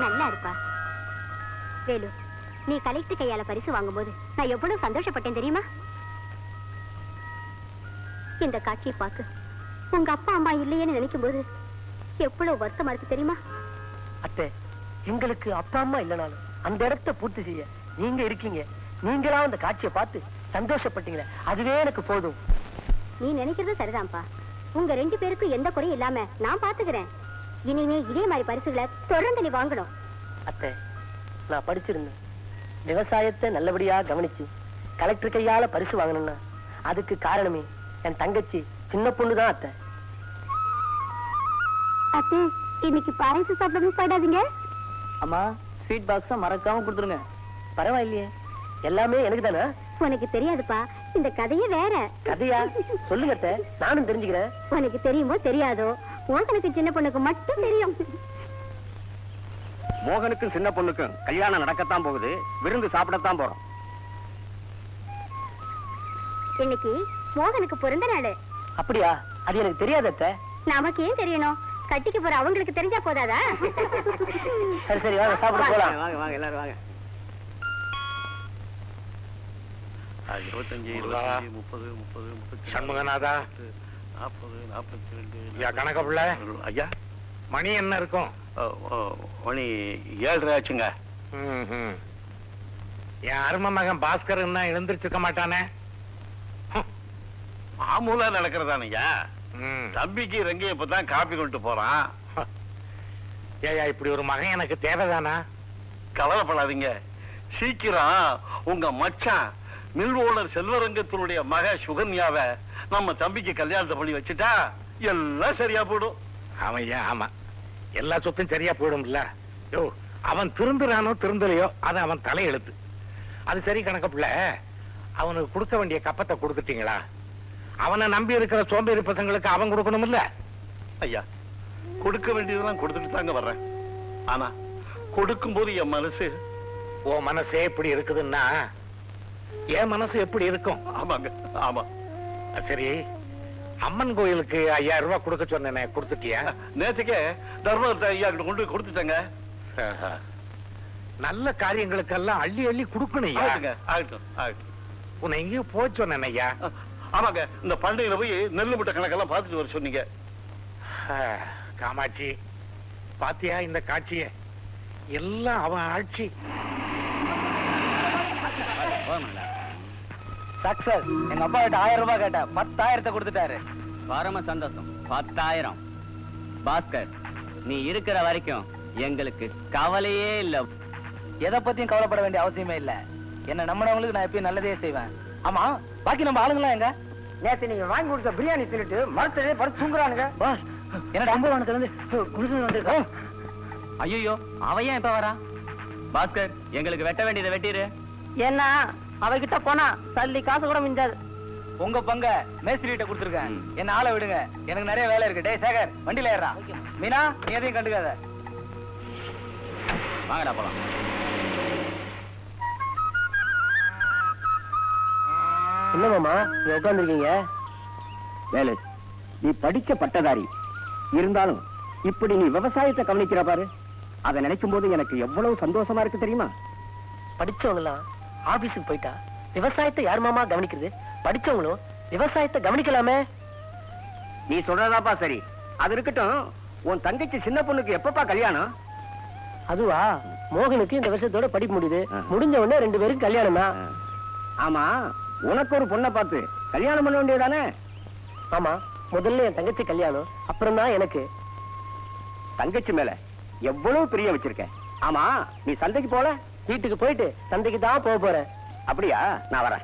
நல்லா இருப்பா. வேலு, நீ கலெக்டர் கையால பரிசு வாங்கும்போது நான் எவ்வளவு சந்தோஷப்பட்டேன் தெரியுமா? இந்த காட்சியை பார்க்க உங்க அப்பா அம்மா இல்லையேன்னு நினைக்கும் போது எவ்வளவு வருத்தமா இருக்கு தெரியுமா? அத்தை, எங்களுக்கு அப்பா அம்மா இல்லைனாலும் அந்த இடத்தை பூர்த்தி செய்ய நீங்க இருக்கீங்க. நீங்களா அந்த காட்சியை பார்த்து சந்தோஷப்பட்டீங்களே, அதுவே எனக்கு போதும். நீ நினைக்கிறது சரிதான்ப்பா. உங்க 2 பேருக்கும் எந்த குறையும் இல்லாம நான் பாத்துக்கிறேன். இனிமே இதே மாதிரி பரிசுகளை தொடர்ந்து நீ வாங்கணும். அத்தை, நான் படிச்சிருந்தேன். விவசாயத்தை நல்லபடியா கவனிச்சு கலெக்டர் கையால பரிசு வாங்கணும்னா அதுக்கு காரணமே என் தங்கச்சி சின்ன பொண்ணுதான். அத்தை, அத்தை, இன்னைக்கு பரிசு சாப்பிட போயிடாதீங்க. அம்மா, ஸ்வீட் பாக்ஸ மறக்காம கொடுத்துருங்க. பரவாயில்லையே, எல்லாமே எனக்கு தானே. உனக்கு தெரியாதுப்பா, இந்த கதையே வேற. கதையா? சொல்லுங்க அத்தை, நானும் தெரிஞ்சுக்கிறேன். உனக்கு தெரியுமோ தெரியாதோ, மோகனுக்கு சின்ன பொண்ணுக்கு மட்டும் தெரியும். மோகனுக்கும் சின்ன பொண்ணுக்கும் கல்யாணம் நடக்கத்தான் போகுது. விருந்து சாப்பிடத்தான் போறோம். இன்னைக்கு மோகனுக்கு பிறந்த நாள். அப்படியா? அது எனக்கு தெரியாது அத்தை. நமக்கு ஏன் தெரியணும்? கட்டிக்கு போற அவங்களுக்கு தெரிஞ்சா போதாதா? சரி சரி, வாங்க சாப்பிட போலாம். வாங்க வாங்க எல்லாரும் வாங்க. 25, 30, 30, சண்முகநாதா, 40, 42. ஐயா கணக்கப்புள்ள, ஐயா, மணி என்ன இருக்கும்? மணி 7:30 ஆச்சுங்க. என் அருமை மகன் பாஸ்கர் என்ன எழுந்திருச்சிருக்க மாட்டானே? மாமூலா நடக்கிறதானுங்க. தம்பிக்கு ரங்கி இப்பதான் காப்பி கொண்டு போறான். ஏயா, இப்படி ஒரு மகன் எனக்கு தேவைதானா? கவலைப்படாதீங்க, சீக்கிரம் உங்க மச்சான் மில் ஓனர் செல்வரங்கத்தினுடைய மக சுகன்யாவை நம்ம தம்பிக்கு கல்யாணத்தை பண்ணி வச்சுட்டா எல்லாம் சரியா போடும். ஆமையா, ஆமா, எல்லா சொத்தும் சரியா போயிடும்ல. யோ, அவன் திருந்துறானோ திருந்தலையோ அது அவன் தலையெழுத்து. அது சரி கணக்கப்புள்ள, அவனுக்கு கொடுக்க வேண்டிய கப்பத்தை கொடுத்துட்டீங்களா? அவனை நம்பி இருக்கிற சோம்பேறி பசங்களுக்கு அவன் கொடுக்கணும் இல்ல? ஐயா, கொடுக்க வேண்டியதெல்லாம் கொடுத்துட்டு தாங்க வர்றேன். ஆனா கொடுக்கும் போது என் மனசு, உன் மனசே இப்படி இருக்குதுன்னா என் மனசு எப்படி இருக்கும்? ஆமாங்க, ஆமா. சரி, அம்மன் கோயிலுக்கு 5000 ரூபாய் கொடுக்க சொன்னேனே, கொடுத்துட்டியா? நேற்றுக்கே தர்மத்தை ஐயா கிட்ட கொண்டு கொடுத்துட்டேங்க. நல்ல காரியங்களுக்கெல்லாம் அள்ளி அள்ளி கொடுக்கணும். ஆகட்டும் ஆகட்டும். உன்னை எங்கேயும் போய் சொன்னேன் ஐயா. ஆமாங்க, இந்த பண்டிகையில போய் நெல்லு முட்டை கணக்கெல்லாம் பார்த்துட்டு வர சொன்னீங்க. காமாட்சி, பாத்தியா இந்த காட்சிய? எல்லாம் அவன் ஆட்சி. சக்சஸ். எங்க அப்பா கிட்ட 1000 ரூபாய் கேட்ட 10,000 கொடுத்துட்டாரு. பரம சந்தோஷம். 10,000. பாஸ்கர், நீ இருக்கிற வரைக்கும் எங்களுக்கு கவலையே இல்ல. எதை பத்தியும் கவலைப்பட வேண்டிய அவசியமே இல்ல. என்ன நம்பினவங்களுக்கு நான் எப்பயும் நல்லதே செய்வேன். ஆமா, பாக்கி நம்ம ஆளுங்களா எங்க? நேத்து நீங்க வாங்கி கொடுத்த பிரியாணி தின்னுட்டு மரத்திலே படுத்து தூங்குறானுங்க. பாஸ், என்னடா அம்பவானத்துல இருந்து குடிசை வந்திருக்கோம். ஐயோ, அவன் ஏன் இப்ப வரா? பாஸ்கர், எங்களுக்கு வெட்ட வேண்டியதை வெட்டிரு. ஏன்னா அவகிட்ட போனா தள்ளி காசு கூட மிஞ்சாது. உங்க பங்க மேஸ்திரிகிட்ட கொடுத்துருக்கேன். என்ன ஆளை விடுங்க, எனக்கு நிறைய வேலை இருக்கு. டேய் சேகர், வண்டியில ஏறா. மீனா, நீ எதையும் கண்டுக்காத. வாங்கடா போலாம். என்ன மாமா நீ உட்காந்துருக்கீங்க? வேலு, நீ படிச்ச பட்டதாரி இருந்தாலும் இப்படி நீ விவசாயத்தை கவனிக்கிற பாரு, அதை நினைக்கும் போது எனக்கு எவ்வளவு சந்தோஷமா இருக்கு தெரியுமா? படிச்சவங்களாம் ஆபீஸுக்கு போயிட்டா விவசாயத்தை யார் மாமா கவனிக்கிறது? படிச்சவங்களும் விவசாயத்தை கவனிக்கலாமே. நீ சொல்றதாப்பா சரி. அது இருக்கட்டும், உன் தங்கச்சி சின்ன பொண்ணுக்கு எப்பப்பா கல்யாணம்? அதுவா, மோகனுக்கு இந்த வருஷத்தோட படிப்பு முடியுது. முடிஞ்ச உடனே 2 பேரும் கல்யாணம் தான். ஆமா, உனக்கு ஒரு பொண்ணை பார்த்து கல்யாணம் பண்ண வேண்டியதானே? ஆமா, முதல்ல என் தங்கச்சி கல்யாணம், அப்புறம் தான் எனக்கு. தங்கச்சி மேல எவ்வளவு பிரியம் வச்சிருக்க. ஆமா, நீ சந்தைக்கு போல? வீட்டுக்கு போயிட்டு சந்தைக்கு தான் போக போறேன். அப்படியா? நான் வரேன்.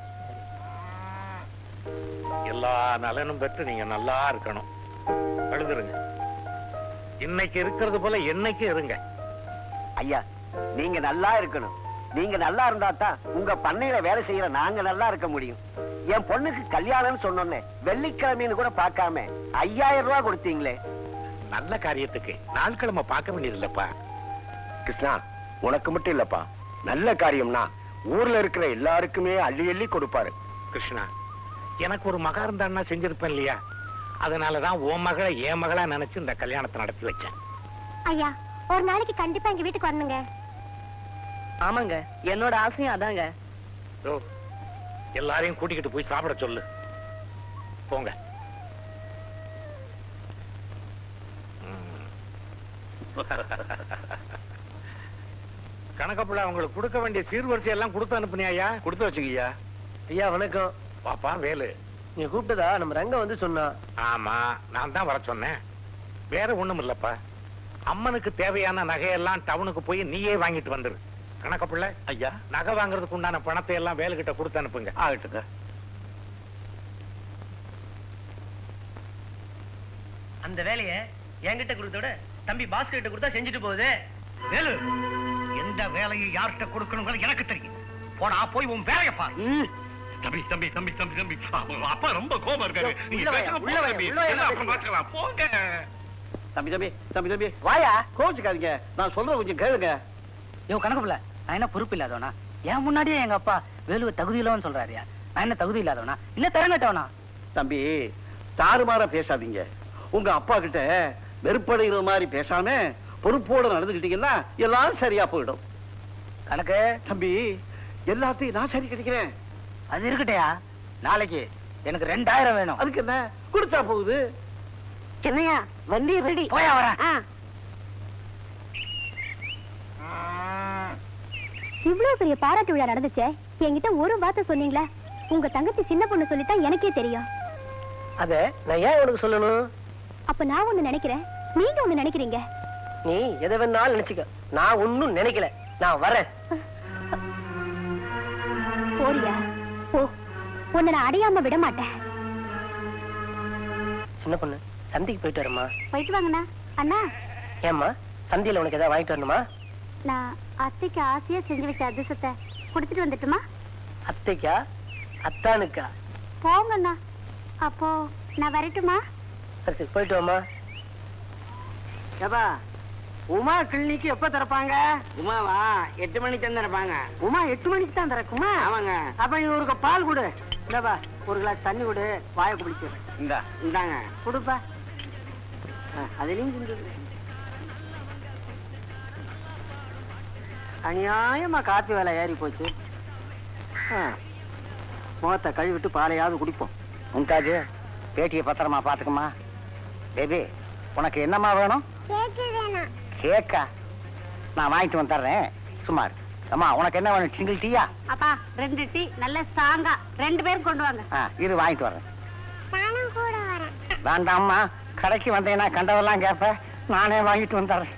எல்லா நலனும் பெற்று நீங்க நல்லா இருக்கணும். எழுதுருங்க. இன்னைக்கு இருக்கிறது போல என்னைக்கு இருங்க. ஐயா, நீங்க நல்லா இருக்கணும். நீங்க நல்லா இருந்தா தான் உங்க பண்ணையில வேலை செய்யற நாங்க நல்லா இருக்க முடியும். என் பொண்ணுக்கு கல்யாணம் சொன்னோன்னே வெள்ளிக்கிழமைன்னு கூட பார்க்காம 5000 ரூபாய் கொடுத்தீங்களே. நல்ல காரியத்துக்கு நாட்கிழமை பார்க்க வேண்டியது இல்லப்பா. கிருஷ்ணா, உனக்கு மட்டும் இல்லப்பா, நல்ல காரியம்னா ஊர்ல இருக்கிற எல்லாருக்குமே அள்ளி அள்ளி கொடுப்பாரு. கிருஷ்ணா, எனக்கு ஒரு மகா இருந்தான்னா செஞ்சிருப்பேன் இல்லையா? அதனாலதான் உன் மகளை என் மகளா நினைச்சு இந்த கல்யாணத்தை நடத்தி வச்சேன். ஐயா, ஒரு நாளைக்கு கண்டிப்பா எங்க வீட்டுக்கு வரணுங்க. ஆமாங்க, என்னோட ஆசையும் அதாங்க. எல்லாரையும் கூட்டிக்கிட்டு போய் சாப்பிட சொல்லு. போங்க. கணக்கப்புள்ள அவங்களுக்கு கொடுக்க வேண்டிய சீர்வரிசை எல்லாம் கொடுத்து அனுப்புனியா? கொடுத்து வச்சுங்கய்யா. ஐயா வணக்கம். பாப்பா வேலு, நீங்க கூப்பிட்டதா நம்ம ரங்க வந்து சொன்னா. ஆமா, நான் தான் வர சொன்னேன். வேற ஒண்ணும் இல்லப்பா, அம்மனுக்கு தேவையான நகையெல்லாம் டவுனுக்கு போய் நீயே வாங்கிட்டு வந்துரு. கணக்கப்புள்ள ஐயா, நகை வாங்குறதுக்கு உண்டான பணத்தை எல்லாம் வேலுகிட்ட கொடுத்து அனுப்புங்க. ஆகட்டுங்க. அந்த வேலையை என்கிட்ட கொடுத்தோட தம்பி பாஸ்கர் கிட்ட கொடுத்தா செஞ்சுட்டு போகுது. வேலு, எந்த வேலையை யார்கிட்ட கொடுக்கணுங்கிறது எனக்கு தெரியும். போனா போய் உன் வேலையை பாரு. தம்பி தம்பி தம்பி தம்பி தம்பி, அப்பா ரொம்ப கோபம் இருக்காரு. நீங்க உள்ள பேசாம உள்ள போங்க தம்பி. உள்ள எல்லாம் அப்புறம் பார்க்கலாம். போங்க தம்பி தம்பி தம்பி தம்பி, வாயா. கோவிச்சுக்காதீங்க, நான் சொல்றத கொஞ்சம் கேளுங்க. இவன் கணக்குல நான் என்ன பொறுப்பு இல்லாதவனா? ஏன் முன்னாடியே எங்க அப்பா வேலுவை தகுதி இல்லவன்னு சொல்றாருயா. நான் என்ன தகுதி இல்லாதவனா? இல்ல திறங்கட்டவனா? தம்பி, தாறுமாறா பேசாதீங்க. உங்க அப்பா கிட்ட வெறுப்படைகிற மாதிரி பேசாம பொறுப்போட நடந்துக்கிட்டீங்கன்னா எல்லாம் சரியா போயிடும். கணக்கு தம்பி, எல்லாத்தையும் நான் சரி கிடைக்கிறேன். அது இருக்கட்டையா, நாளைக்கு எனக்கு 2000 வேணும். அதுக்கு என்ன, கொடுத்தா போகுது. என்னையா வண்டி ரெடி? போயா வரேன். இவ்வளவு பெரிய பாராட்டு விழா நடந்துச்சே, என்கிட்ட ஒரு வார்த்தை சொன்னீங்களா? உங்க தங்கச்சி சின்ன பொண்ணு சொல்லித்தான் எனக்கே தெரியும். அத நான் ஏன் உனக்கு சொல்லணும்? அப்ப நான் ஒண்ணு நினைக்கிறேன், நீங்க ஒண்ணு நினைக்கிறீங்க. நீ எதை வேணாலும் நினைச்சுக்க, நான் ஒன்னும் நினைக்கல. நான் வரேன். போறியா? போ, உன்னை நான் அடையாம விட மாட்டேன். சின்ன பொண்ணு, சந்தைக்கு போயிட்டு வரமா? போயிட்டு வாங்கண்ணா. அண்ணா, ஏம்மா, சந்தையில உனக்கு ஏதாவது வாங்கிட்டு வரணுமா? நான் அத்தைக்கு ஆசையா செஞ்சு வச்ச அதிர்ஷ்டத்தை கொடுத்துட்டு வந்துட்டுமா? அத்தைக்கா அத்தானுக்கா? போங்கண்ணா. அப்போ நான் வரட்டுமா? சரி சரி, போயிட்டு வாமா. ஏப்பா, உமா கிளினிக்கு எப்ப திறப்பாங்க? உமாவா 8 மணிக்கு தான் திறப்பாங்க. உமா 8 மணிக்கு தான் திறக்குமா? ஆமாங்க. அப்ப இவருக்கு பால் கொடு. இல்லப்பா, ஒரு கிளாஸ் தண்ணி கொடு, வாயை குடிச்சு. இந்தாங்க கொடுப்பா. அதுலயும் செஞ்சது அநியாயமா காப்பி வேலை ஏறி போச்சு. முகத்தை கழுவிட்டு பாலையாவது குடிப்போம். மும்தாஜ், பேட்டியை பத்திரமா பாத்துக்கமா. பேபி, உனக்கு என்னம்மா வேணும்? கேக்கா? நான் வாங்கிட்டு வந்துடுறேன், சும்மா இரு. அம்மா, உனக்கு என்ன வேணும்? சிங்கிள் டீயா? அப்பா 2 டீ நல்ல ஸ்ட்ராங்கா 2 பேரும் கொண்டு வாங்க. இது வாங்கிட்டு வர்றேன். வேண்டாம்மா, கடைக்கு வந்தேன்னா கண்டதெல்லாம் கேட்ப, நானே வாங்கிட்டு வந்துடுறேன்.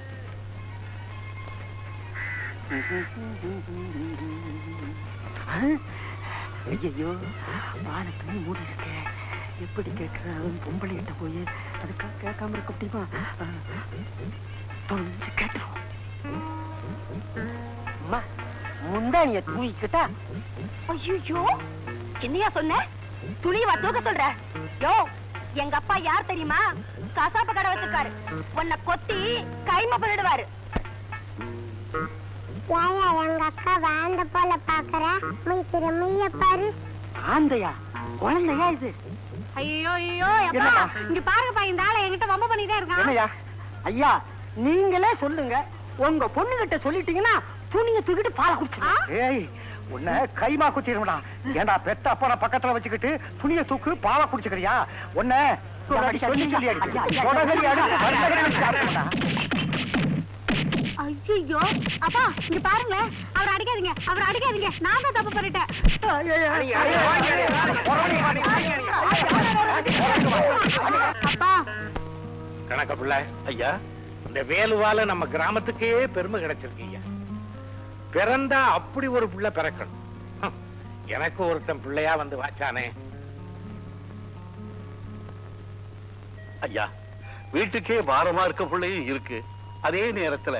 ஐயோ, வானத்துல மூடி இருக்க. எப்படி கேட்கிற? பொம்பளை கிட்ட போய் அதுக்காக கேட்காம இருக்க முடியுமா? தொலைஞ்சு கேட்டுரும். முந்தானிய தூக்கிட்டா. ஐயோ, என்னையா சொன்ன? துணிவா தூக்க சொல்ற? யோ, எங்க அப்பா யார் தெரியுமா? கசாப்பு கடை வச்சிருக்காரு. உன்னை கொத்தி கைமா பண்ணிடுவாரு. எங்க அக்கா வேண்ட போல பாக்குற திரும்பிய பாரு. ஆந்தையா? குழந்தையா இது? ஐயோ ஐயோ, அப்பா இங்க பாருங்கப்பா, இந்த ஆளை என்கிட்ட வம்ப பண்ணிட்டே இருக்கான். என்னையா? ஐயா, நீங்களே சொல்லுங்க. உங்க பொண்ணு கிட்ட சொல்லிட்டீங்கன்னா துணியை தூக்கிட்டு பாலை குடிச்சு. ஏய், உன்னை கைமா குத்திடும்டா. ஏண்டா பெத்த அப்பா பக்கத்துல வச்சுக்கிட்டு துணியை தூக்கு பாலை குடிச்சுக்கிறியா? உன்னை சொல்லி சொல்லி ஐயோ, அப்பா இங்க பாருங்களேன், அவரை அடிக்காதீங்க, அவரை அடிக்காதீங்க. நான் தான் தப்பு பண்ணிட்டேன். அப்பா. கணக்க பிள்ளை ஐயா, இந்த வேலுவால நம்ம கிராமத்துக்கே பெருமை கிடைச்சிருக்கீங்க. பிறந்தா அப்படி ஒரு பிள்ளை பிறக்கணும். எனக்கு ஒருத்தன் பிள்ளையா வந்து வாச்சானே. ஐயா, வீட்டுக்கே பாரமா இருக்க பிள்ளையும் இருக்கு. அதே நேரத்துல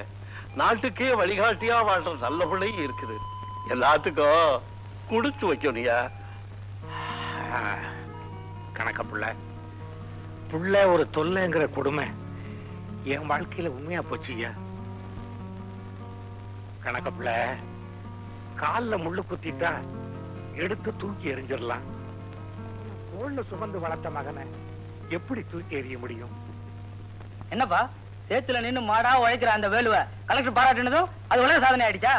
நாட்டுக்கே வழிகாட்டியா வாழ்ற நல்ல பிள்ளையும் இருக்குது. எல்லாத்துக்கும் கொடுத்து வைக்கணும்யா. கணக்க பிள்ளை, புள்ள ஒரு தொல்லைங்கிற கொடுமை என் வாழ்க்கையில உண்மையா போச்சுயா. கணக்க பிள்ளை, கால்ல முள்ளு குத்திட்டா எடுத்து தூக்கி எறிஞ்சிடலாம். தோள்ல சுமந்து வளர்த்த மகனை எப்படி தூக்கி எறிய முடியும்? என்னப்பா சேத்துல நின்னு மாடா உழைக்கிற அந்த வேலுவ கலெக்டர் பாராட்டினதும் அது உலக சாதனை ஆயிடுச்சா?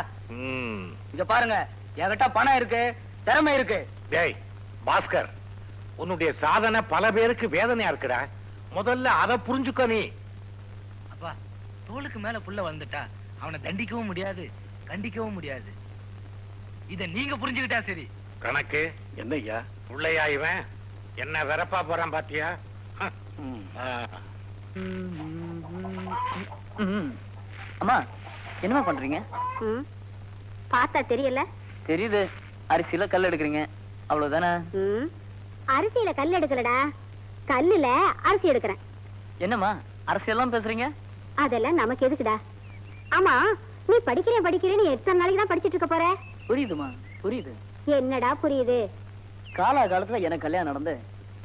இங்க பாருங்க, என்கிட்ட பணம் இருக்கு, திறமை இருக்கு. டேய் பாஸ்கர், உன்னுடைய சாதனை பல பேருக்கு வேதனையா இருக்குடா. முதல்ல அதை புரிஞ்சுக்க நீ. அப்பா, தோளுக்கு மேல புள்ள வந்துட்டா அவனை தண்டிக்கவும் முடியாது, கண்டிக்கவும் முடியாது. இத நீங்க புரிஞ்சுக்கிட்டா சரி. கணக்கு என்னய்யா? புள்ளையா இவன் என்ன வெறப்பா போறான் பாத்தியா? அம்மா, என்னமா பண்றீங்க? பார்த்தா தெரியல? தெரியுது, அரிசியில கல் எடுக்கிறீங்க, அவ்வளவுதானே? அரிசியில கல் எடுக்கலடா, கல்லுல அரிசி எடுக்கிறேன். என்னம்மா அரசியெல்லாம் பேசுறீங்க? அதெல்லாம் நமக்கு எதுக்குடா? ஆமா, நீ படிக்கிறேன்னு எத்தனை நாளைக்கு தான் படிச்சிட்டு இருக்க போற? புரியுதுமா, புரியுது. என்னடா புரியுது? காலகாலத்துல எனக்கு கல்யாணம் நடந்து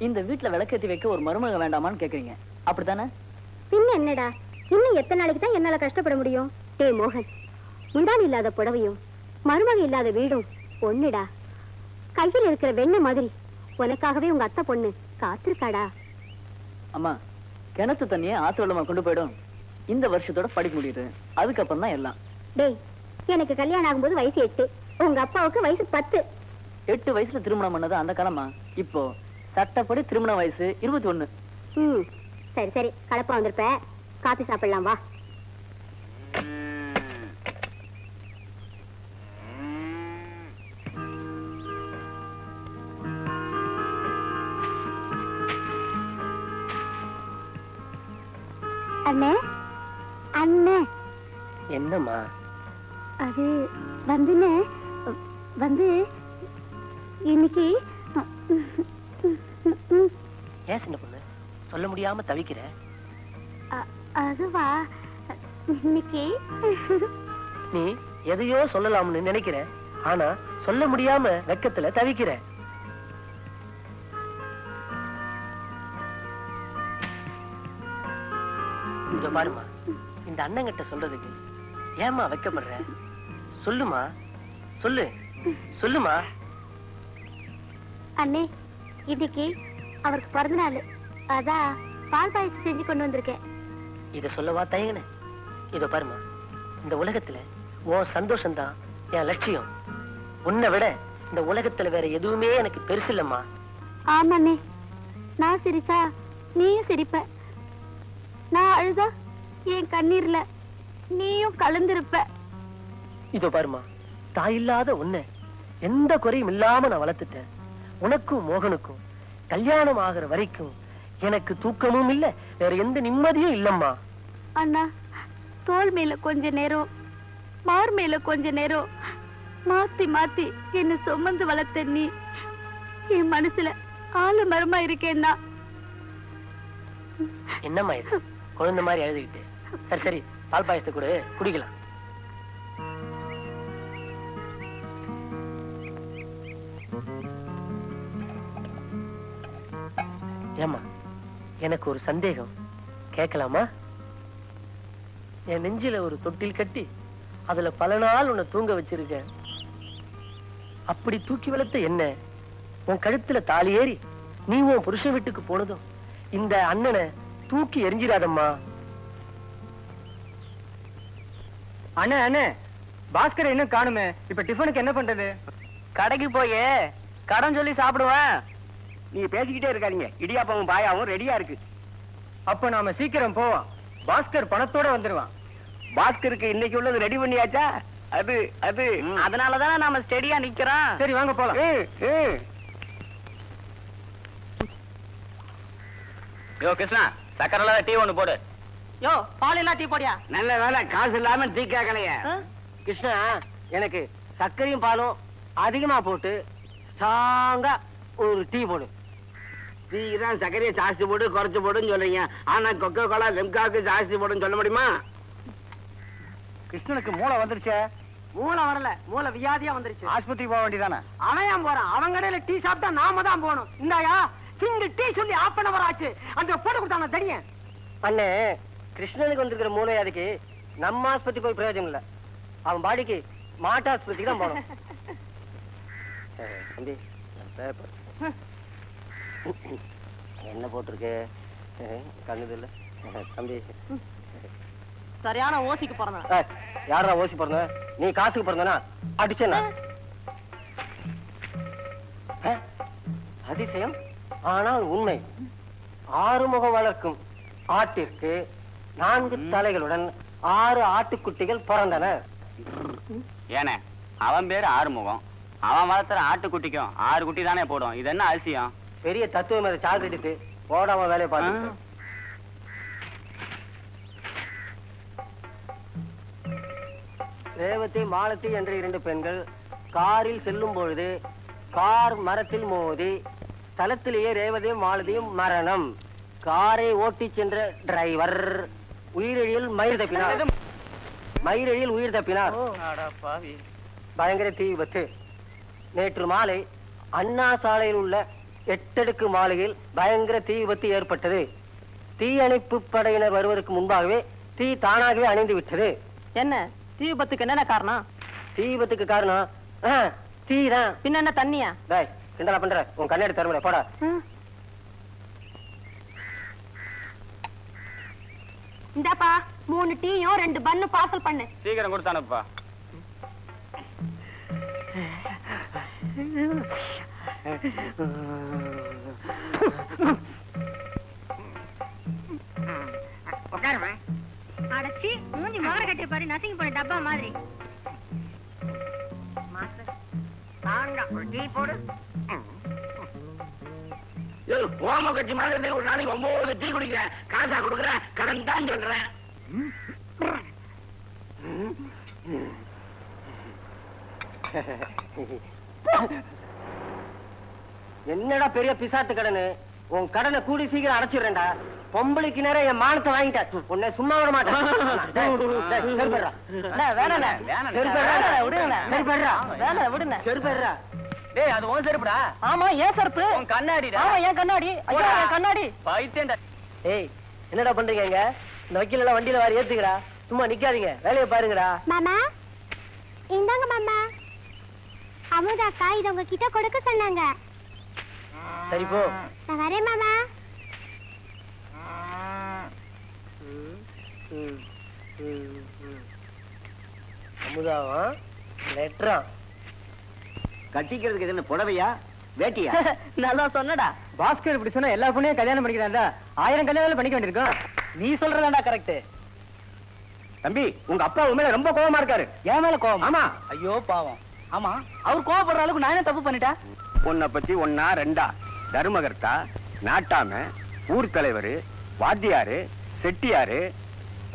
இந்த வீட்டுல விளக்கேத்தி வைக்க ஒரு மருமக வேண்டாமான்னு கேக்குறீங்க, அப்படித்தானே? பின்ன என்னடா, இன்னும் எத்தனை நாளைக்கு தான் என்னால கஷ்டப்பட முடியும்? டேய் மோகன், முந்தானி இல்லாத புடவையும் மருமக இல்லாத வீடும் ஒண்ணுடா. கையில் இருக்கிற வெண்ணெய் மாதிரி உனக்காகவே உங்க அத்தை பொண்ணு காத்திருக்காடா. அம்மா, கிணத்து தண்ணியை ஆத்து வெள்ளமா கொண்டு போயிடும். இந்த வருஷத்தோட படிக்க முடியுது, அதுக்கப்புறம் தான் எல்லாம். டேய், எனக்கு கல்யாணம் ஆகும்போது வயசு 8, உங்க அப்பாவுக்கு வயசு 10. 8 வயசுல திருமணம் பண்ணது அந்த காலமா? இப்போ சட்டப்படி திருமண வயசு 21. சரி சரி, கலப்பா வந்திருப்ப, காபி சாப்பிடலாம் வா. அண்ணே, அண்ணே. என்னம்மா? அது வந்துன்னு வந்து இன்னைக்கு ஏன் சின்ன பொண்ணு சொல்ல முடியாம தவிக்கிற? அதுவா, இன்னைக்கு நீ எதையோ சொல்லலாம்னு நினைக்கிற, ஆனா சொல்ல முடியாம வெக்கத்துல தவிக்கிற. இங்க பாருமா, இந்த அண்ணங்கிட்ட சொல்றதுக்கு ஏமா வெக்கப்படுற? சொல்லுமா, சொல்லு, சொல்லுமா. அண்ணே, இன்னைக்கு அவருக்கு பிறந்த நாள், அதான் பால் பாயசம் செஞ்சு கொண்டு வந்திருக்கேன். இத சொல்லவா தயங்குன? இத பாருமா, இந்த உலகத்துல உன் சந்தோஷம்தான் என் லட்சியம். உன்னை விட இந்த உலகத்துல வேற எதுவுமே எனக்கு பெருசு இல்லம்மா. ஆமாண்ணே, நான் சிரிச்சா நீயும் சிரிப்ப, நான் அழுதா என் கண்ணீர்ல நீயும் கலந்திருப்ப. இதோ பாருமா, தாயில்லாத உன்னை எந்த குறையும் இல்லாம நான் வளர்த்துட்டேன். உனக்கும் மோகனுக்கும் கல்யாணம் ஆகிற வரைக்கும் எனக்கு தூக்கமும் இல்ல, வேற எந்த நிம்மதியும் இல்லம்மா. அண்ணா, தோல் மேல கொஞ்ச நேரம், மார் மேல கொஞ்ச நேரம் மாத்தி மாத்தி என்ன சுமந்து வளர்த்த நீ என் மனசுல ஆளு மரமா இருக்கேன்னா. என்னம்மா இது குழந்தை மாதிரி எழுதிக்கிட்டு? சரி சரி, பால் பாயசத்தை கூட குடிக்கலாம். ஏம்மா, எனக்கு ஒரு சந்தேகம், கேட்கலாமா? என் நெஞ்சில ஒரு தொட்டில் கட்டி அதுல பல நாள் உன்னை தூங்க வச்சிருக்கேன். அப்படி தூக்கி வளர்த்த என்ன உன் கழுத்துல தாலி ஏறி நீ உன் புருஷன் வீட்டுக்கு போனதும் இந்த அண்ணனை தூக்கி எரிஞ்சிடாதம்மா. அண்ணே அண்ணே, பாஸ்கர் இன்னும் காணுமே, இப்ப டிஃபனுக்கு என்ன பண்றது? கடைக்கு போய் கடன் சொல்லி சாப்பிடுவேன். நீ பேசிக்கிட்டே இருக்காதீங்க, இடியாப்பமும் பாயாவும் ரெடியா இருக்கு. அப்ப நாம சீக்கிரம் போவோம், பாஸ்கர் பணத்தோட வந்துருவான். பாஸ்கருக்கு இன்னைக்கு உள்ளது ரெடி பண்ணியாச்சா? அது அது அதனாலதான் நாம ஸ்டெடியா நிக்கிறோம். சரி வாங்க போலாம். யோ கிருஷ்ணா, சக்கரை டீ ஒண்ணு போடு. யோ, பால் எல்லாம் டீ போடியா? நல்ல வேலை, காசு இல்லாம டீ கேட்கலைய. கிருஷ்ணா, எனக்கு சர்க்கரையும் பாலும் அதிகமா போட்டு ஸ்ட்ராங்கா ஒரு டீ போடு. டீ தான் சர்க்கரையை ஜாஸ்தி போட்டு குறைச்சு போடுன்னு சொல்றீங்க, ஆனா கொக்கோ கோலா லிம்காவுக்கு ஜாஸ்தி போடுன்னு சொல்ல முடியுமா? கிருஷ்ணனுக்கு மூளை வந்துருச்சே. மூளை வரல, மூளை வியாதியா வந்துருச்சு. ஆஸ்பத்திரிக்கு போக வேண்டியதானே? அவன் ஏன் போறான்? அவன் கடையில டீ சாப்பிட்டா நாம தான் போகணும். இந்தாயா, சிங்கு டீ சொல்லி ஆஃப் பண்ண வராச்சு, அந்த போட்டு கொடுத்தாங்க தெரியும். பண்ணு, கிருஷ்ணனுக்கு வந்திருக்கிற மூளையாதிக்கு நம்ம ஆஸ்பத்திரி போய் பிரயோஜனம் இல்ல, அவன் பாடிக்கு மாட்டு ஆஸ்பத்திரிக்கு தான் போகணும். தம்பி, என்ன போட்டிருக்கு? கண்ணுது இல்ல தம்பி. சரியான ஓசிக்கு பிறந்தேன். யாரா ஓசி பிறந்த? நீ காசுக்கு பிறந்தனா? அடிச்சேனா? அதிசயம் ஆனால் உண்மை. ஆறுமுகம் வளர்க்கும் ஆட்டிற்கு 4 தலைகளுடன் 6 ஆட்டுக்குட்டிகள் பிறந்தன. ஏனே அவன் பேரு ஆறுமுகம், அவன் வளர்த்துற ஆட்டுக்குட்டிக்கும் 6 குட்டி தானே போடும். இது என்ன அதிசயம்? பெரிய தத்துவம் அதை சாதிட்டு போடாம வேலையை பார்த்து. ரேவதி மாலதி என்ற 2 பெண்கள் காரில் செல்லும் பொழுது கார் மரத்தில் மோதி தளத்திலேயே ரேவதியும் மாலதியும் மரணம். காரை ஓட்டி சென்ற டிரைவர் உயிரிழியில் உயிர் தப்பினார். பயங்கர தீ விபத்து. நேற்று மாலை அண்ணா சாலையில் உள்ள 8 அடுக்கு மாளிகையில் பயங்கர தீ விபத்து ஏற்பட்டது. தீயணைப்பு படையினர் வருவதற்கு முன்பாகவே தீ தானாகவே அணைந்து விட்டது. என்ன தீ விபத்துக்கு என்னென்ன காரணம்? தீ விபத்துக்கு காரணம் தீதான். பின்ன என்ன தண்ணியா? கிண்டலா பண்ற? உன் கண்ணாடி தருமலை போடா. இந்தாப்பா 3 டீயும் 2 பன்னு பார்சல் பண்ணு. சீக்கிரம் கொடுத்தானுப்பா. அடச்சி மூஞ்சி மகர கட்டி பாரு, நசிங்க போன டப்பா மாதிரி. டீ போடு. ஓம கட்சி மாதிரி ஒரு நாளைக்கு 9 டீ குடிக்கிறேன். காசா கொடுக்குறேன், கடன் தான் சொல்றேன். என்னடா பெரிய பிசாட்டு கடனு? உன் கடனை கூடி சீக்கிரம் அடைச்சிடுறேன்டா. பொம்பளைக்கு நேரம் என் மானத்தை வாங்கிட்டா உன்னை சும்மா விட மாட்டேன். அது உன் செருப்புடா. ஆமா ஏன் செருப்பு? உன் கண்ணாடி. ஆமா ஏன் கண்ணாடி? ஐயா என் கண்ணாடி. பைத்தியம்டா. ஏய் என்னடா பண்றீங்க இங்க? இந்த வக்கீல் எல்லாம் வண்டியில வாரி ஏத்துக்கிறா. சும்மா நிக்காதீங்க, வேலையை பாருங்கடா. மாமா இந்தாங்க மாமா. அமுதாக்கா இத உங்ககிட்ட கொடுக்க சொன்னாங்க. சரி போ. நான் வரேன் மாமா. அமுதாவா லெட்டரா? கட்டிக்கிறதுக்கு என்ன புடவையா வேட்டியா? நல்லா சொன்னடா. பாஸ்கர் இப்படி சொன்னா எல்லா பொண்ணையும் கல்யாணம் பண்ணிக்கிறான்டா. 1000 கல்யாணம் பண்ணிக்க வேண்டியிருக்கும். நீ சொல்றதாண்டா கரெக்ட். தம்பி, உங்க அப்பா உன் மேல ரொம்ப கோவமா இருக்காரு. என் மேல கோவம்? ஆமா. ஐயோ பாவம். ஆமா அவர் கோவப்படுற அளவுக்கு நான் என்ன தப்பு பண்ணிட்டா? உன்னை பத்தி 1 2 தர்மகர்த்தா, நாட்டாம, ஊர் தலைவர், வாத்தியாரு, செட்டியாரு,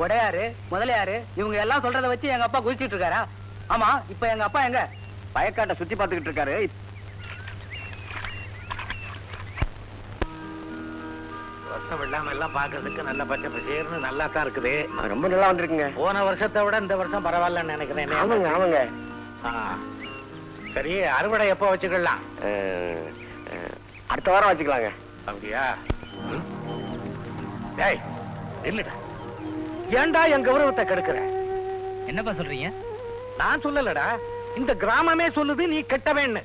உடையாரு, முதலியாரு இவங்க எல்லாம் சொல்றத வச்சு எங்க அப்பா குதிச்சிட்டு இருக்காரா? ஆமா இப்ப எங்க அப்பா எங்க? பயக்காட்ட சுத்தி பார்த்துக்கிட்டு இருக்காரு. வருஷம் இல்லாம எல்லாம் பாக்குறதுக்கு நல்ல பச்சை பசேர்னு நல்லா தான் இருக்குது. ரொம்ப நல்லா வந்திருக்குங்க. போன வருஷத்தை விட இந்த வருஷம் பரவாயில்லன்னு நினைக்கிறேன். ஆமாங்க ஆமாங்க. சரி, அறுவடை எப்போ வச்சுக்கலாம்? அடுத்த வாரம் வச்சுக்கலாங்க. அப்படியா? டேய் இல்லடா, ஏன்டா என் கௌரவத்தை கெடுக்கிற? என்னப்பா சொல்றீங்க? நான் சொல்லலடா, இந்த கிராமமே சொல்லுது நீ கெட்டவேன்னு.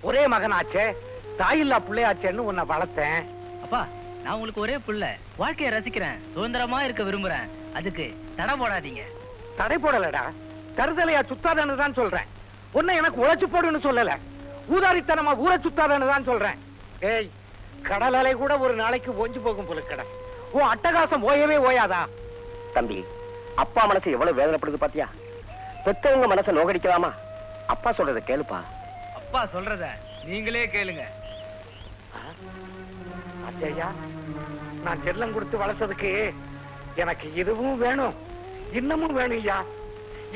ஒரே மகனாச்சே, தாயில்லா பிள்ளையாச்சேன்னு உன்னை வளர்த்தேன். அப்பா நான் உங்களுக்கு ஒரே புள்ள, வாழ்க்கையை ரசிக்கிறேன், சுதந்திரமா இருக்க விரும்புறேன். அதுக்கு தடை போடாதீங்க. தடை போடலடா, தருதலையா சுத்தாதன்னு தான் சொல்றேன். உன்னை எனக்கு உழைச்சு போடுன்னு சொல்லல, ஊதாரித்தனமா ஊரை சுத்தாதன்னு தான் சொல்றேன். ஏய், கடல் அலை கூட ஒரு நாளைக்கு ஓஞ்சு போகும் போல கடை. உன் அட்டகாசம் ஓயவே ஓயாதா? தம்பி, அப்பா மனசு எவ்வளவு வேதனைப்படுது பாத்தியா? பெத்தவங்க மனசை நோகடிக்கலாமா? அப்பா சொல்றத கேளுப்பா. அப்பா சொல்றத நீங்களே கேளுங்க. ஐயா, நான் செல்லம் கொடுத்து வளர்த்ததுக்கு எனக்கு இதுவும் வேணும், இன்னமும் வேணும் ஐயா.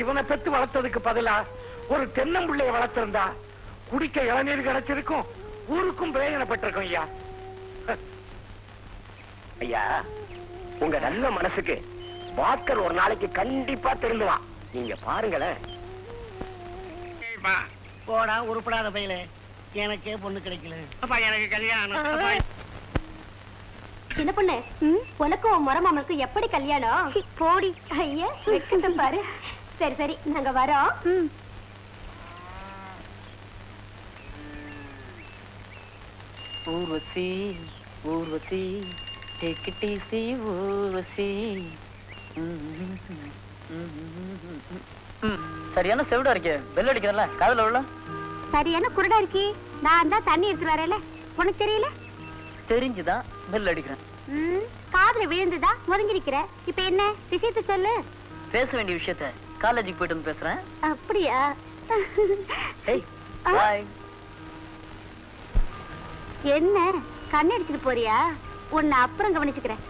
இவனை பெத்து வளர்த்ததுக்கு பதிலா ஒரு தென்னம்பிள்ளைய வளர்த்திருந்தா குடிக்க இளநீர் கிடைச்சிருக்கும், ஊருக்கும் பிரயோஜனப்பட்டிருக்கும் ஐயா. ஐயா, உங்க நல்ல மனசுக்கு பாஸ்கர் ஒரு நாளைக்கு கண்டிப்பா திருந்துவான். நீங்க பாருங்களேன். போடா உருப்படாத பையலே, எனக்கே பொண்ணு கிடைக்கல. அப்பா எனக்கு கல்யாணம். சின்ன பொண்ணு, உனக்கும் முறை மாமனுக்கும் எப்படி கல்யாணம்? போடி ஐயா, வெக்கட்டும் பாரு. சரி சரி, நாங்க வரோம். Urvashi Urvashi, take it easy Urvashi. சரியான செவிடா இருக்கே, பெல் அடிக்கிறல காதுல உள்ள. சரியான குருடா இருக்கி. நான் தான் தண்ணி எடுத்து வரல, உனக்கு தெரியல? தெரிஞ்சுதான் பெல் அடிக்கிறேன். காதுல விழுந்துதா முறிஞ்சிருக்கிற. இப்ப என்ன விஷயத்த சொல்லு. பேச வேண்டிய விஷயத்த காலேஜுக்கு போயிட்டு வந்து பேசுறேன். அப்படியா? என்ன கண்ணடிச்சிட்டு போறியா? உன்னை அப்புறம் கவனிச்சுக்கிறேன்.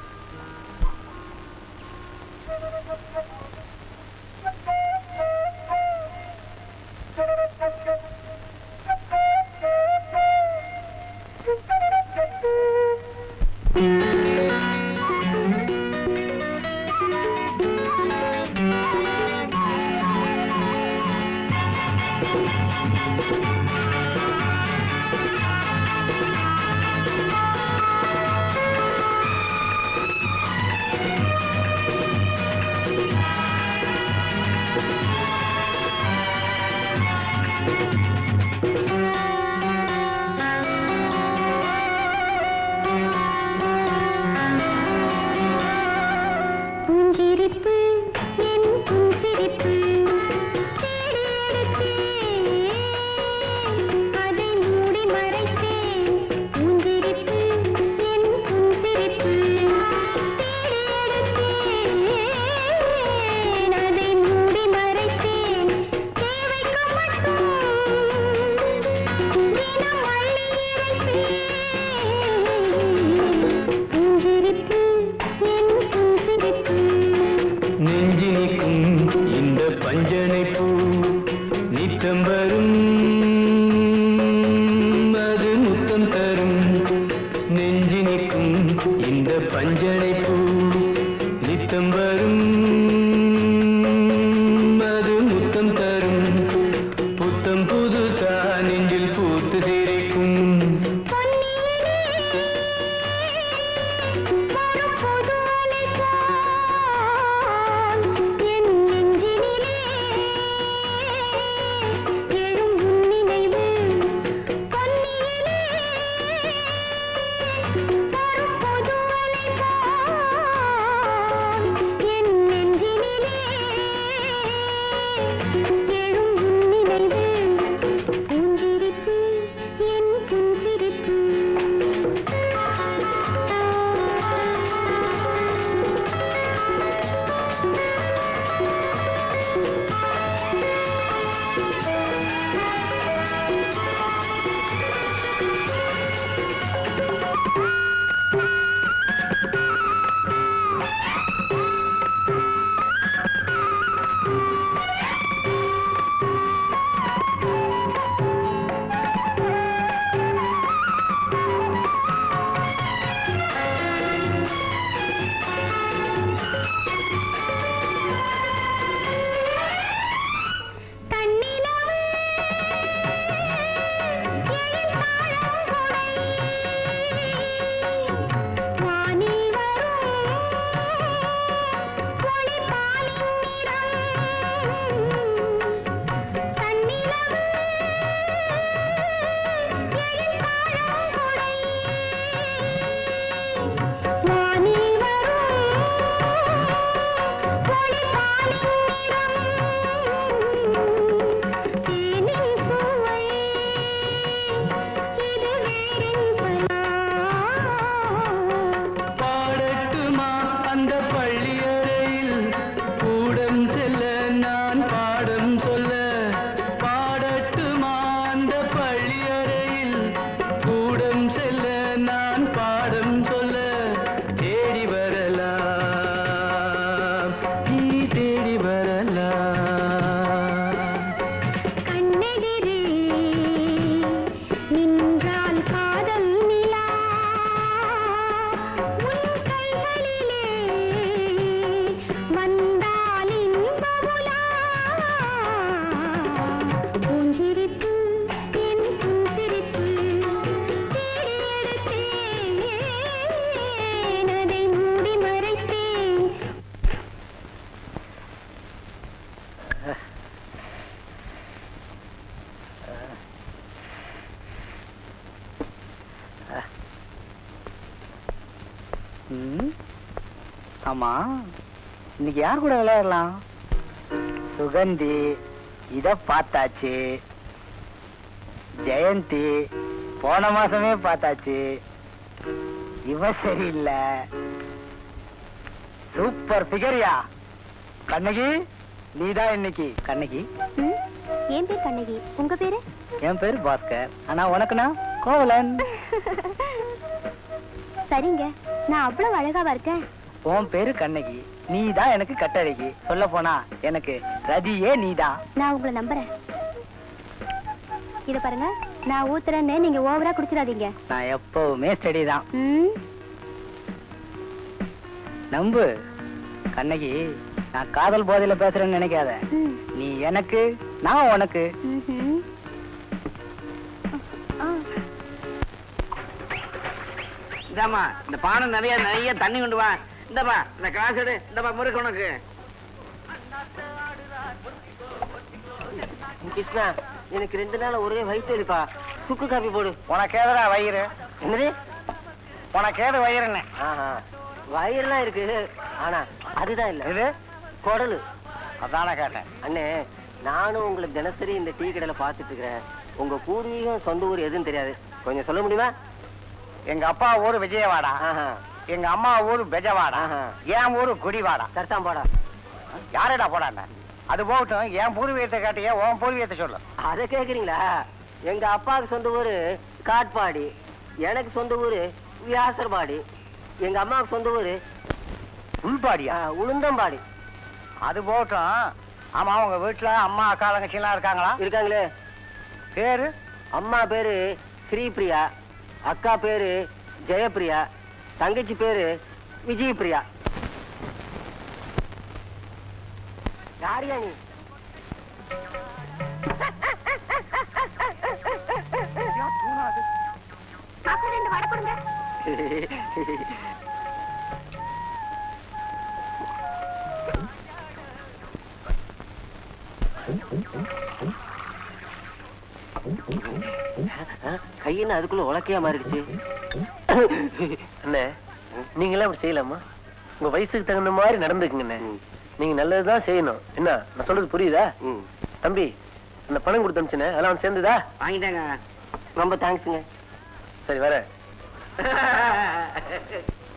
ஆமா, இன்னைக்கு யார் கூட விளையாடலாம்? சுகந்தி இத பார்த்தாச்சு. ஜெயந்தி போன மாசமே பார்த்தாச்சு. இவ சரியில்லை. சூப்பர் பிகரியா. கண்ணகி நீதான் இன்னைக்கு. கண்ணகி என் பேர் கண்ணகி, உங்க பேரு? என் பேரு பாஸ்கர். ஆனா உனக்குனா கோவலன். சரிங்க, நான் அவ்வளவு அழகாவா இருக்கேன்? உன் பேரு கண்ணகி, நீதான் எனக்கு கட்டழகி. சொல்ல போனா எனக்கு ரதியே நீதான். நான் உங்களை நம்புறேன். இத பாருங்க, நான் ஊத்துறேன்னு நீங்க ஓவரா குடிச்சிடாதீங்க. நான் எப்பவுமே ஸ்டடி தான். ம், நம்பு கண்ணகி. நான் காதல் போதையில பேசுறேன்னு நினைக்காத. ம், நீ எனக்கு, நான் உனக்கு. ம்ஹும். ஆ, இந்தாமா இந்த பானை நிறைய தண்ணி கொண்டு வா. இந்தப்பா இந்த காசு எடு. இந்தப்பா முறுக்கு உனக்கு. கிருஷ்ணா, எனக்கு 2 நாள் ஒரே வயிற்று வலிப்பா. சுக்கு காப்பி போடு. உனக்கு ஏதா வயிறு? என்னது? உனக்கு ஏது வயிறுன்னு? வயிறுலாம் இருக்கு, ஆனா அதுதான் இல்ல. இது குடலு. அதானே கேட்டேன். அண்ணே, நானும் உங்களை தினசரி இந்த டீ கடையில பாத்துட்டு இருக்கிறேன். உங்க பூர்வீகம் சொந்த ஊர் எதுன்னு தெரியாது, கொஞ்சம் சொல்ல முடியுமா? எங்க அப்பா ஊரு விஜயவாடா, எங்க அம்மா ஊரு பெஜவாடா, என் ஊரு குடிவாடா. கர்த்தாம்பாடா. யாரடா போடாண்ட? அது போகட்டும், என் பூர்வீகத்தை காட்டிய உன் பூர்வீகத்தை சொல்லு. அதை கேக்குறீங்களா? எங்க அப்பாவுக்கு சொந்த ஊரு காட்பாடி, எனக்கு சொந்த ஊரு வியாசர்பாடி, எங்க அம்மாவுக்கு சொந்த ஊரு உள்பாடியா? உளுந்தம்பாடி. அது போகட்டும். ஆமா, உங்க வீட்டுல அம்மா அக்கா தங்கச்சி எல்லாம் இருக்காங்களா? இருக்காங்களே. பேரு? அம்மா பேரு ஸ்ரீபிரியா, அக்கா பேரு ஜெயப்பிரியா, தங்கச்சி பேரு விஜயபிரியா. யாரியா நீ? கையின்னு அதுக்குள்ள உலக்கையா மாறிடுச்சு. அண்ணே, நீங்களாம் அப்படி செய்யலாமா? உங்க வயசுக்கு தகுந்த மாதிரி நடந்துக்குங்கண்ணே. நீங்க நல்லதுதான் செய்யணும். என்ன நான் சொல்றது புரியுதா? தம்பி, அந்த பணம் கொடுத்தனுச்சுனே, அதெல்லாம் சேர்ந்துதா? வாங்கிட்டாங்க. ரொம்ப தேங்க்ஸுங்க. சரி, வர.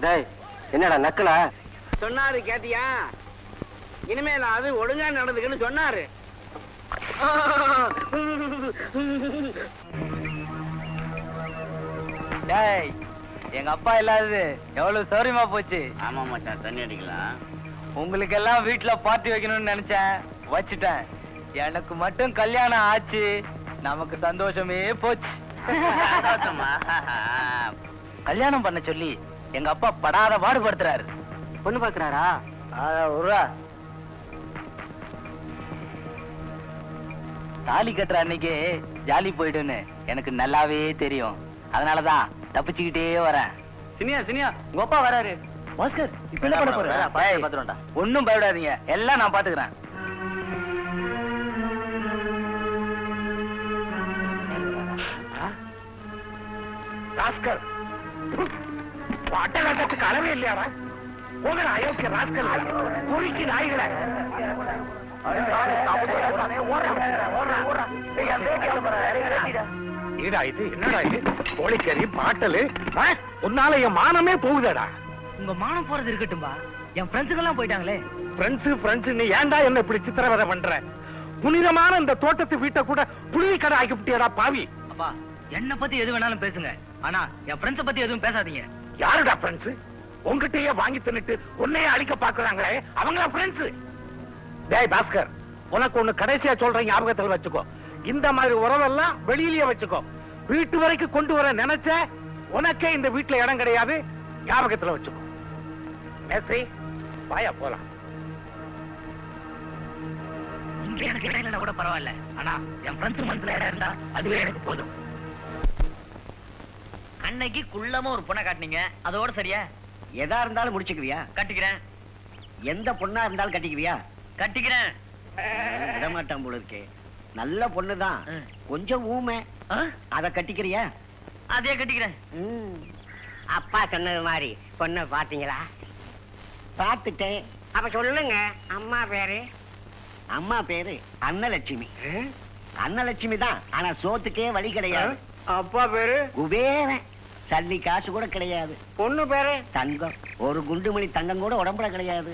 டேய், என்னடா நக்கலா? சொன்னாரு கேட்டியா? இனிமேல் அது ஒழுங்கா நடந்துக்குன்னு சொன்னாரு. டேய், எங்க அப்பா இல்லாதது எவ்வளவு சௌரியமா போச்சு. ஆமா மச்சான், தண்ணி அடிக்கலாம். உங்களுக்கு எல்லாம் வீட்டுல பார்ட்டி வைக்கணும்னு நினைச்சேன், வச்சுட்டேன். எனக்கு மட்டும் கல்யாணம் ஆச்சு, நமக்கு சந்தோஷமே போச்சு. கல்யாணம் பண்ண சொல்லி எங்க அப்பா படாத பாடுபடுத்துறாரு. பொண்ணு பாக்குறாரா? தாலி கட்டுற அன்னைக்கு ஜாலி போயிடுன்னு எனக்கு நல்லாவே தெரியும். அதனாலதான் தப்பிச்சுக்கிட்டே வரேன். சினியா சினியா, உங்க அப்பா வராரு. பாஸ்கர், இப்ப என்ன பண்ண போற? ஒண்ணும் பயப்படாதீங்க, எல்லாம் நான் பாத்துக்கிறேன். ராஸ்கல், அட்டகாட்டத்துக்கு அளவே இல்லையாடா? போகிற அயோக்கிய ராஸ்கல், குறிக்கு நாய்களை. என்னடா இது? கோழிக்கறி, பாட்டலு, உன்னால என் மானமே போகுதடா. உங்க மானம் போறது இருக்கட்டும்பா, என் ஃப்ரெண்ட்ஸுக்கு எல்லாம் போயிட்டாங்களே. ஃப்ரெண்ட்ஸ் நீ ஏன்டா என்ன இப்படி சித்திரவதை பண்ற? புனிதமான இந்த தோட்டத்து வீட்டை கூட புழுதி கடை ஆக்கிவிட்டியடா பாவி. அப்பா, என்ன பத்தி எது வேணாலும் பேசுங்க, ஆனா என் ஃப்ரெண்ட்ஸ பத்தி எதுவும் பேசாதீங்க. யாருடா ஃப்ரெண்ட்ஸ்? உங்ககிட்டயே வாங்கி தின்னுட்டு உன்னையே அழிக்க பாக்குறாங்களே, அவங்களா ஃப்ரெண்ட்ஸ்? டேய் பாஸ்கர், உனக்கு ஒண்ணு கடைசியா சொல்றேன், ஞாபகத்தில் வச்சுக்கோ. இந்த மாதிரி உறவெல்லாம் வெளியிலேயே வச்சுக்கோ. வீட்டு வரைக்கும் கொண்டு வர நினைச்ச உனக்கே இந்த வீட்டுல இடம் கிடையாது, ஞாபகத்துல வச்சுக்கோ. மேஸ்திரி, வாயா போலாம். இங்க எனக்கு இடம் இல்ல கூட பரவாயில்ல, ஆனா என் ஃப்ரெண்ட்ஸ் மனசுல இடம் இருந்தா அதுவே எனக்கு போதும். அன்னைக்கு குள்ளமா ஒரு பொண்ணை காட்டினீங்க, அதோட சரியா? எதா இருந்தாலும் முடிச்சுக்குவியா? கட்டிக்கிறேன். எந்த பொண்ணா இருந்தாலும் கட்டிக்குவியா? கட்டிக்கிறேன். விடமாட்டான் போல இருக்கே. நல்ல பொண்ணுதான், கொஞ்சம் ஊமை. அத கட்டிக்கிறியா? அதே கட்டிக்கிறேன். அப்பா சொன்னது மாதிரி பொண்ணை பாத்தீங்களா? பார்த்துட்டேன். அப்ப சொல்லுங்க, அம்மா பேரு? அம்மா பேரு அன்னலட்சுமி. அன்னலட்சுமி தான், ஆனா சோத்துக்கே வழி கிடையாது. அப்பா பேரு குபேரன், சல்லி காசு கூட கிடையாது. பொண்ணு பேரு தங்கம், ஒரு குண்டுமணி தங்கம் கூட உடம்புல கிடையாது.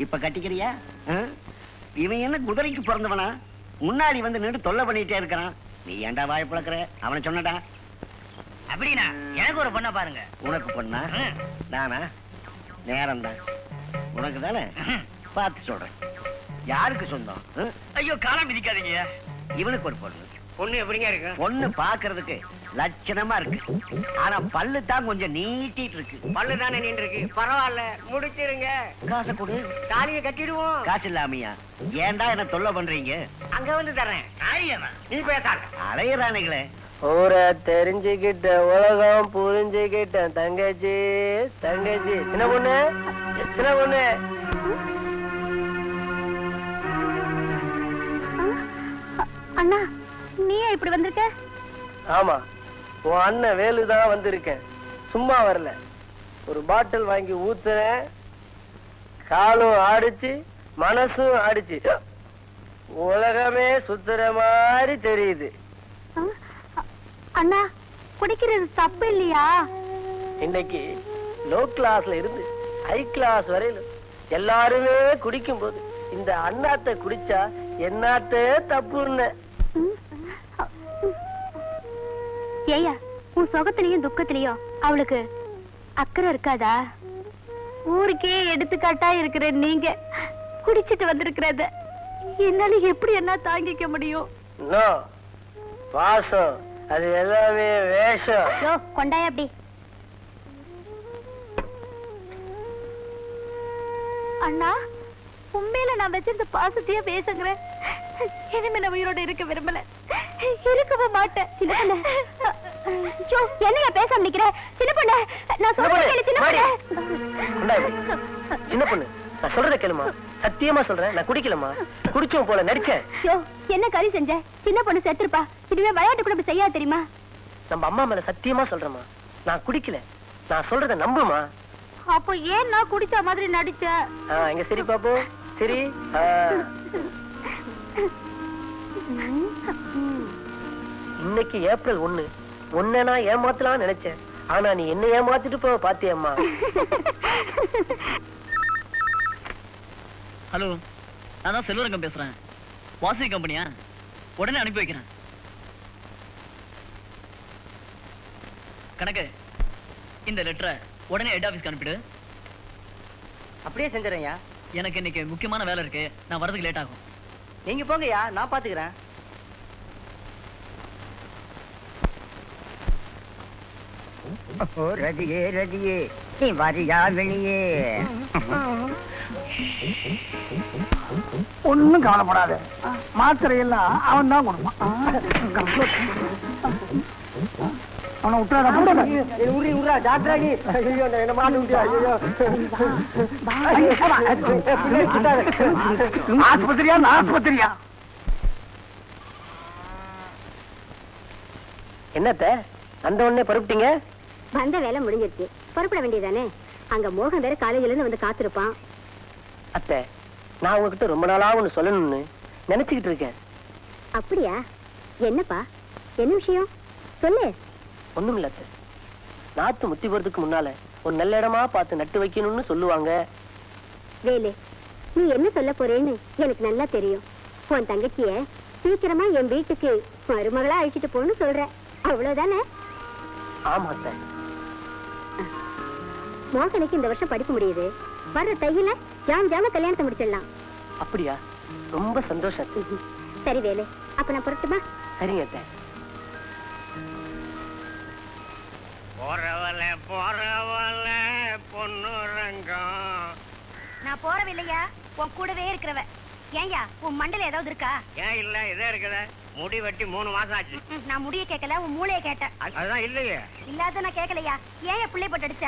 இப்ப கட்டிக்கிறியா? இவன் என்ன குதிரைக்கு பிறந்தவனா? முன்னாடி வந்து நின்று தொல்லை பண்ணிட்டே இருக்கிறான். நீ ஏன்டா வாய் பிளக்குற? அவனை சொன்னடா. அப்படின்னா எனக்கு ஒரு பொண்ணை பாருங்க. உனக்கு பொண்ணா? நானா? நேரம் தான். உனக்கு தானே? பார்த்து சொல்றேன். யாருக்கு சொந்தம்? ஐயோ, காலம் மிதிக்காதீங்க. இவனுக்கு ஒரு பொண்ணு. பொண்ணு எப்படிங்க இருக்கு? பொண்ணு பாக்குறதுக்கு லட்சணமா இருக்கு, ஆனா பல்லு தான் கொஞ்சம் நீட்டிட்டு இருக்கு. பல்லு தானே நின்று இருக்கு. பரவாயில்ல, முடிச்சிருங்க. காசை கொடு, தாலியை கட்டிடுவோம். காசு இல்லாமையா? ஏன்டா என்ன தொல்லை பண்றீங்க? அங்க வந்து தரேன். நீ பேசாத. அலையறானுங்களே. ஊரை தெரிஞ்சுக்கிட்ட உலகம் புரிஞ்சுக்கிட்ட தங்கச்சி. தங்கச்சி சின்ன பொண்ணு, சின்ன பொண்ணு. அண்ணா, நீயே இப்படி வந்திருக்க? ஆமா, உன் அண்ணன் வேலுதான் வந்திருக்கேன். சும்மா வரல. ஒரு பாட்டில் வாங்கி ஊத்துறேன். காலும் ஆடிச்சு, மனசும் ஆடிச்சு. உலகமே சுத்துற மாதிரி தெரியுது. அண்ணா, குடிக்கிறது தப்பு இல்லையா? இன்னைக்கு லோ கிளாஸ்ல இருந்து ஹை கிளாஸ் வரையிலும் எல்லாருமே குடிக்கும் போது இந்த அண்ணாத்த குடிச்சா என்னாத்த தப்புன்னு. ஏயா, உன் சுகத்திலையும் துக்கத்திலையும் அவளுக்கு அக்கறை இருக்காதா? ஊருக்கே எடுத்துக்காட்டா இருக்கிற நீங்க குடிச்சிட்டு வந்திருக்கிறத என்னால எப்படி என்ன தாங்கிக்க முடியும்? பாசம் அது எல்லாமே வேஷம். கொண்டாயா அப்படி. அண்ணா, உண்மையில நான் வச்சிருந்த பாசத்தையே பேசுங்கிறேன். இனிமே நான் உயிரோட இருக்க விரும்பல, இருக்கவே மாட்டேன். என்னையா பேசாம நிக்கிற? சின்ன பொண்ணு, நான் சொல்றேன். சின்ன பொண்ணு, நான் சொல்றத கேளுமா. சத்தியமா சொல்றேன், நான் குடிக்கலமா. குடிச்சோம் போல நடிச்சேன். என்ன கறி செஞ்ச? சின்ன பொண்ணு செத்துருப்பா. இதுவே விளையாட்டு கூட இப்படி செய்யா தெரியுமா? நம்ம அம்மா மேல சத்தியமா சொல்றேமா, நான் குடிக்கல. நான் சொல்றத நம்புமா. அப்போ ஏன் நான் குடிச்ச மாதிரி நடிச்ச? எங்க சரி பாப்போம். சரி, இன்னைக்கு ஏப்ரல் 1. உன்னை நான் ஏமாத்தலாம் நினைச்சேன், ஆனா நீ என்ன ஏமாத்திட்டு போ பாத்தியம்மா. ஹலோ, நான் தான் செல்வரங்கம் பேசுறேன். வாசி கம்பெனியா? உடனே அனுப்பி வைக்கிறேன். கணக்கு, இந்த லெட்டரை உடனே ஹெட் ஆபீஸ்க்கு அனுப்பிடு. அப்படியே செஞ்சுறேன்யா. எனக்கு இன்னைக்கு முக்கியமான வேலை இருக்கு, நான் வரதுக்கு லேட் ஆகும். நீங்க போங்கய்யா, நான் பாத்துக்கிறேன். ரதியே ரதியே, நீ வரியா வெளியே? ஒண்ணும் கவலைப்படாத, மாத்திரை எல்லாம் அவன் தான் கொடுப்பான். அவனை விட்டுறா டாக்டராகி. ஐயோ, என்ன மாட்டு விட்டியா? ஐயோ, ஆஸ்பத்திரியா? ஆஸ்பத்திரியா? என்னத்த அந்த உடனே பருப்பிட்டீங்க? வந்த வேலை முடிஞ்சிருச்சு, புறப்பட வேண்டியதானே. அங்க மோகன் வேற காலேஜ்ல இருந்து வந்து காத்திருப்பான். அத்தை, நான் உங்ககிட்ட ரொம்ப நாளா ஒண்ணு சொல்லணும்னு நினைச்சுக்கிட்டு இருக்கேன். அப்படியா? என்னப்பா, என்ன விஷயம் சொல்லு. ஒண்ணும் இல்ல அத்தை, நாத்து முத்தி போறதுக்கு முன்னால ஒரு நல்ல இடமா பார்த்து நட்டு வைக்கணும்னு சொல்லுவாங்க. வேலு, நீ என்ன சொல்ல போறேன்னு எனக்கு நல்லா தெரியும். உன் தங்கச்சிய சீக்கிரமா என் வீட்டுக்கு மருமகளா அழைச்சிட்டு போன்னு சொல்ற, அவ்வளவுதானே? ஆமா அத்தை. மோகனுக்கு இந்த வருஷம் படிக்க முடியுது. வர்ற தையில ஜாம கல்யாணத்தை முடிச்சிடலாம். அப்படியா? ரொம்ப சந்தோஷம். சரி வேலு, அப்ப நான் புறட்டுமா? சரிங்க அத்தை. போறவல போறவல பொண்ணு ரங்கம். நான் போறவில்லையா, உன் கூடவே இருக்கிறவ. ஏன்யா, உன் மண்டல ஏதாவது இருக்கா? ஏன் இல்ல, இதே இருக்குத. முடி வெட்டி 3 மாசம் ஆச்சு. நான் முடிய கேட்கல, உன் மூளைய கேட்டேன். அதுதான் இல்லையே. இல்லாத நான் கேட்கலையா? ஏன் பிள்ளை போட்டு அடிச்ச?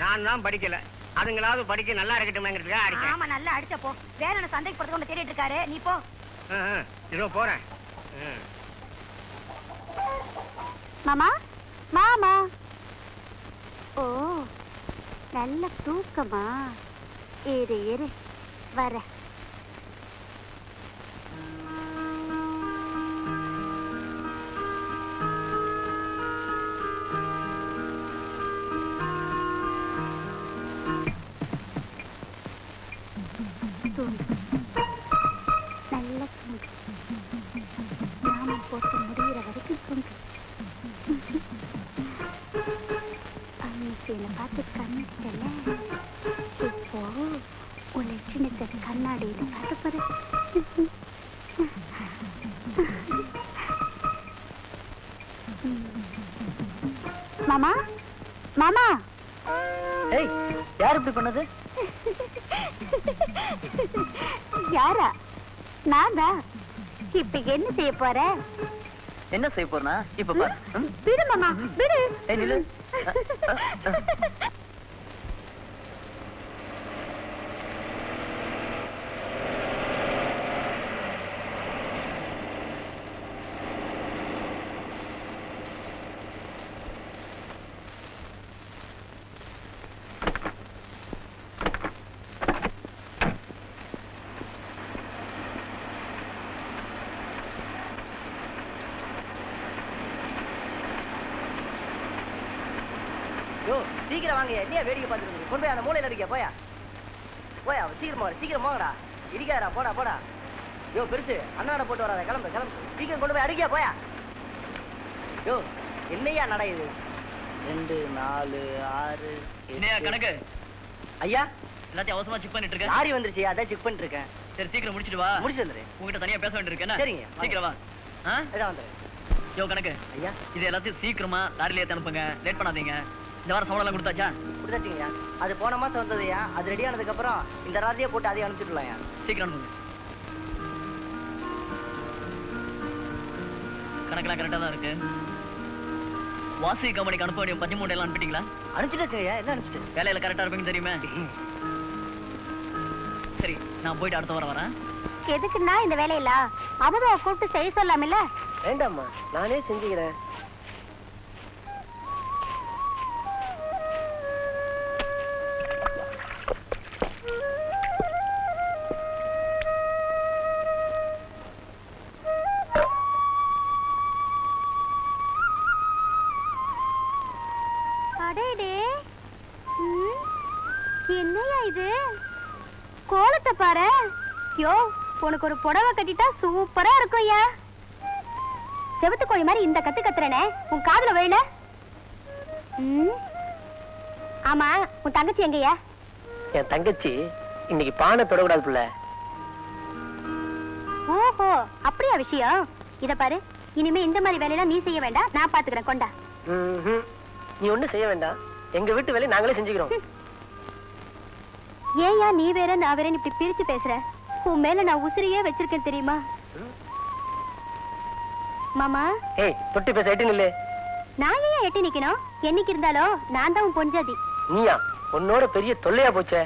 நான் தான் படிக்கல, அதுங்களாவது படிக்க நல்லா இருக்கட்டுமேங்கிறதுக்காக அடிச்சேன். ஆமா, நல்லா அடிச்ச போ. வேற என்ன சந்தைக்கு போறதுக்கு ஒண்ணு தேடிட்டு இருக்காரு, நீ போ. இதோ போறேன். மாமா, மாமா. ஓ, நல்ல தூக்கமா? இரு வர. கண்ணாடியில கட்டுப்பது. மாமா மாமா, ஏய், யார் இப்படி பண்ணது? யாரா? நான் தான். இப்ப என்ன செய்ய போற? என்ன செய்ய போறனா? இப்ப பாரு. விடு மாமா, விடு. ஏய், நில்லு. சீக்கிரம் வாங்க, என்ன வேடிக்கை பார்த்துட்டு கொண்டு போய் அந்த மூலையில இருக்க. போயா போயா, சீக்கிரம் போங்கடா. இடிக்காதடா, போடா போடா. யோ பெருசு, அண்ணாட போட்டு வராத. கிளம்பு கிளம்பு, சீக்கிரம் கொண்டு போய் அடிக்க. போயா. யோ என்னையா நட இது? 2 4 6 என்னையா கணக்கு? ஐயா, எல்லாத்தையும் அவசரமா செக் பண்ணிட்டு இருக்கேன். லாரி வந்துருச்சு, அதான் செக் பண்ணிட்டு இருக்கேன். சரி சீக்கிரம் முடிச்சிட்டு வா. முடிச்சு வந்துரு. உங்ககிட்ட தனியா பேச வேண்டியிருக்கு. என்ன? சரிங்க, சீக்கிரம் வா. இதான் வந்துரு. யோ கணக்கு, ஐயா, இது எல்லாத்தையும் சீக்கிரமா லாரில ஏத்தி அனுப்புங்க. லேட் பண்ணாதீங்க. இந்த வாரம் சம்பளம் எல்லாம் கொடுத்தாச்சா? கொடுத்தாச்சுங்கய்யா. அது போன மாசம் வந்ததுயா. அது ரெடி ஆனதுக்கு அப்புறம் இந்த ராத்திரியே போட்டு அதையும் அனுப்பிச்சுடலாம்யா. சீக்கிரம் அனுப்புங்க. கணக்கெல்லாம் கரெக்டா தான் இருக்கு. வாசி கம்பெனிக்கு அனுப்ப வேண்டிய 13 எல்லாம் அனுப்பிட்டீங்களா? அனுப்பிச்சுட்டேங்கய்யா, எல்லாம் அனுப்பிச்சுட்டேன். வேலையில கரெக்டா இருப்பீங்கன்னு தெரியுமே. சரி, நான் போயிட்டு அடுத்த வாரம் வரேன். எதுக்குன்னா இந்த வேலையில அவதோ கூப்பிட்டு செய்ய சொல்லாமில்ல? வேண்டாம்மா, நானே செஞ்சுக்கிறேன். என்னையா இது? கோலத்தை பாரு. யோ, உனக்கு ஒரு புடவை கட்டிட்டா சூப்பரா இருக்கும்யா. செவத்து கோழி மாதிரி இந்த கத்து கத்துறனே, உன் காதுல விழல? ஆமா, உன் தங்கச்சி எங்கயா? என் தங்கச்சி இன்னைக்கு பானை தொடக்கூடாது புள்ள. ஓஹோ, அப்படியா விஷயம்? இத பாரு, இனிமே இந்த மாதிரி வேலையெல்லாம் நீ செய்ய வேண்டாம், நான் பாத்துக்கிறேன். கொண்டா. நீ ஒண்ணும் செய்ய வேண்டாம், எங்க வீட்டு வேலையை நாங்களே செஞ்சுக்கிறோம். ஏயா நீ வேற நான் வேற இப்படி பிரிச்சு பேசுற? உன் மேல நான் உசிரியே வச்சிருக்கேன் தெரியுமா? மாமா, ஏய், தொட்டி பேச எட்டி நில்லு. நான் ஏன் எட்டி நிக்கணும்? என்னைக்கு இருந்தாலும் நான் தான் உன் பொஞ்சாதி. நீயா? உன்னோட பெரிய தொல்லையா போச்சே.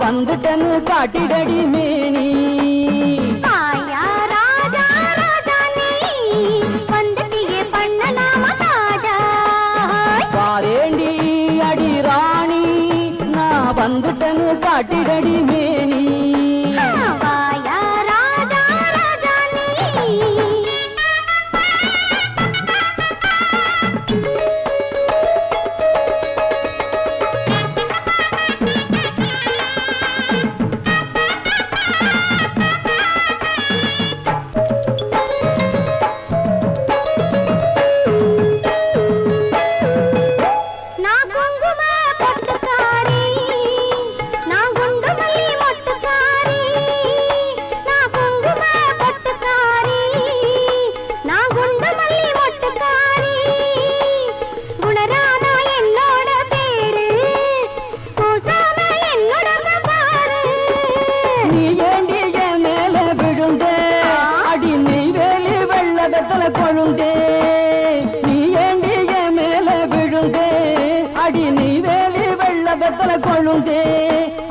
வந்துட்டனு காட்டிடடி மேனி. ஆயா ராஜா ராஜா நீ வந்துட்டியே பண்ணலாமா தாஜா. பாரேண்டி அடி ராணி, நான் வந்துட்டனு காட்டிடடி மேனி. ஆயா ராஜா ராஜா நீ.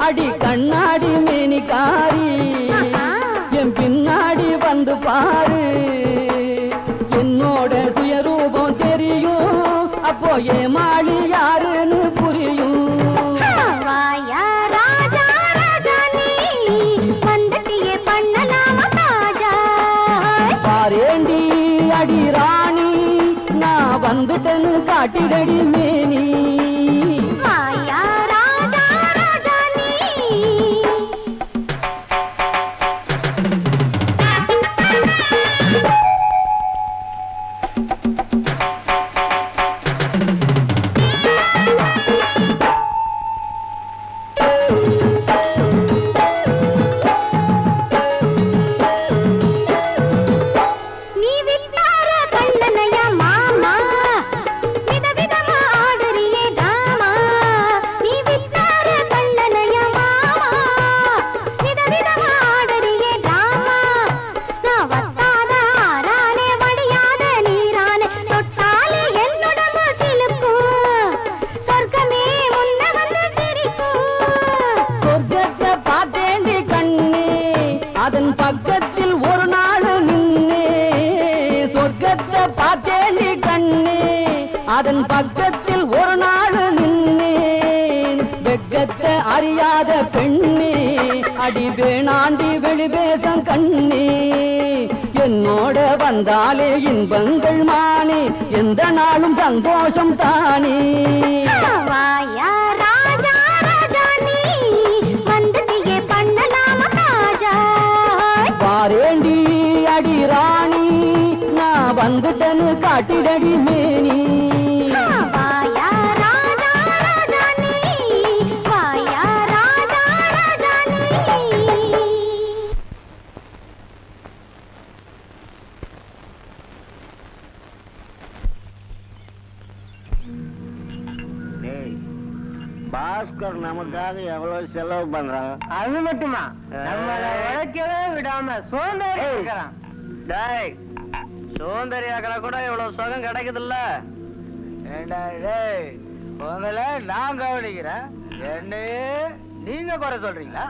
அடி கண்ணாடி மேனிக்காரி, என் பின்னாடி வந்து பாரு. என்னோட சுயரூபம் தெரியும், அப்போ ஏமாளி யாருன்னு புரியும். வாயா காட்டிடடி மேனி மாயா ராஜா ராஜா நீ நீ விட்டார கண்ணனையா மாமா விதவிதமா ஆடுறியே தாமா நீ விட்டார கண்ணனையா மாமா விதவிதமா ஆடுறியே தாமா நான் வத்தாத ஆறானே வடியாத நீரானே தொட்டாலே என்னுடம்பு சிலுக்கும் சொர்க்கமே முன்ன வந்து சிரிக்கும் சொர்க்கத்தை பார்த்தேண்டி கண்ணே அதன் பக்கத்தில் ஒரு நாள் நின்னே சொர்க்கத்தை பார்த்தேண்டி கண்ணே அதன் பக்கத்தில் ஒரு நாள் நின்னேன் வெக்கத்தை அறியாத பெண்ணே அடி வேணாண்டி வெளிவேசம் கண்ணே என்னோட வந்தாலே இன்பங்கள் மானே எந்த நாளும் சந்தோஷம் தானே வாயா ராஜா ராஜா நீ வந்துட்டியே பண்ணலாமா ராஜா பாரேண்டி அடி ராணி நான் வந்துட்டேன்னு காட்டிடடி மேனி வாயா ராஜா ராஜா நீ வாயா ராஜா ராஜா நீ பாஸ்கர் நமக்காக எவ்வளவு செலவு பண்றான். அது மட்டுமா நம்மள உழைக்கவே விடாம சோம்பேறி இருக்கிறான். டேய் சோம்பேறியாக்கல கூட இவ்வளவு சுகம் கிடைக்குதுல்ல. ஏண்டா டேய் உங்களை நான் கவனிக்கிறேன், என்னையே நீங்க குறை சொல்றீங்களா?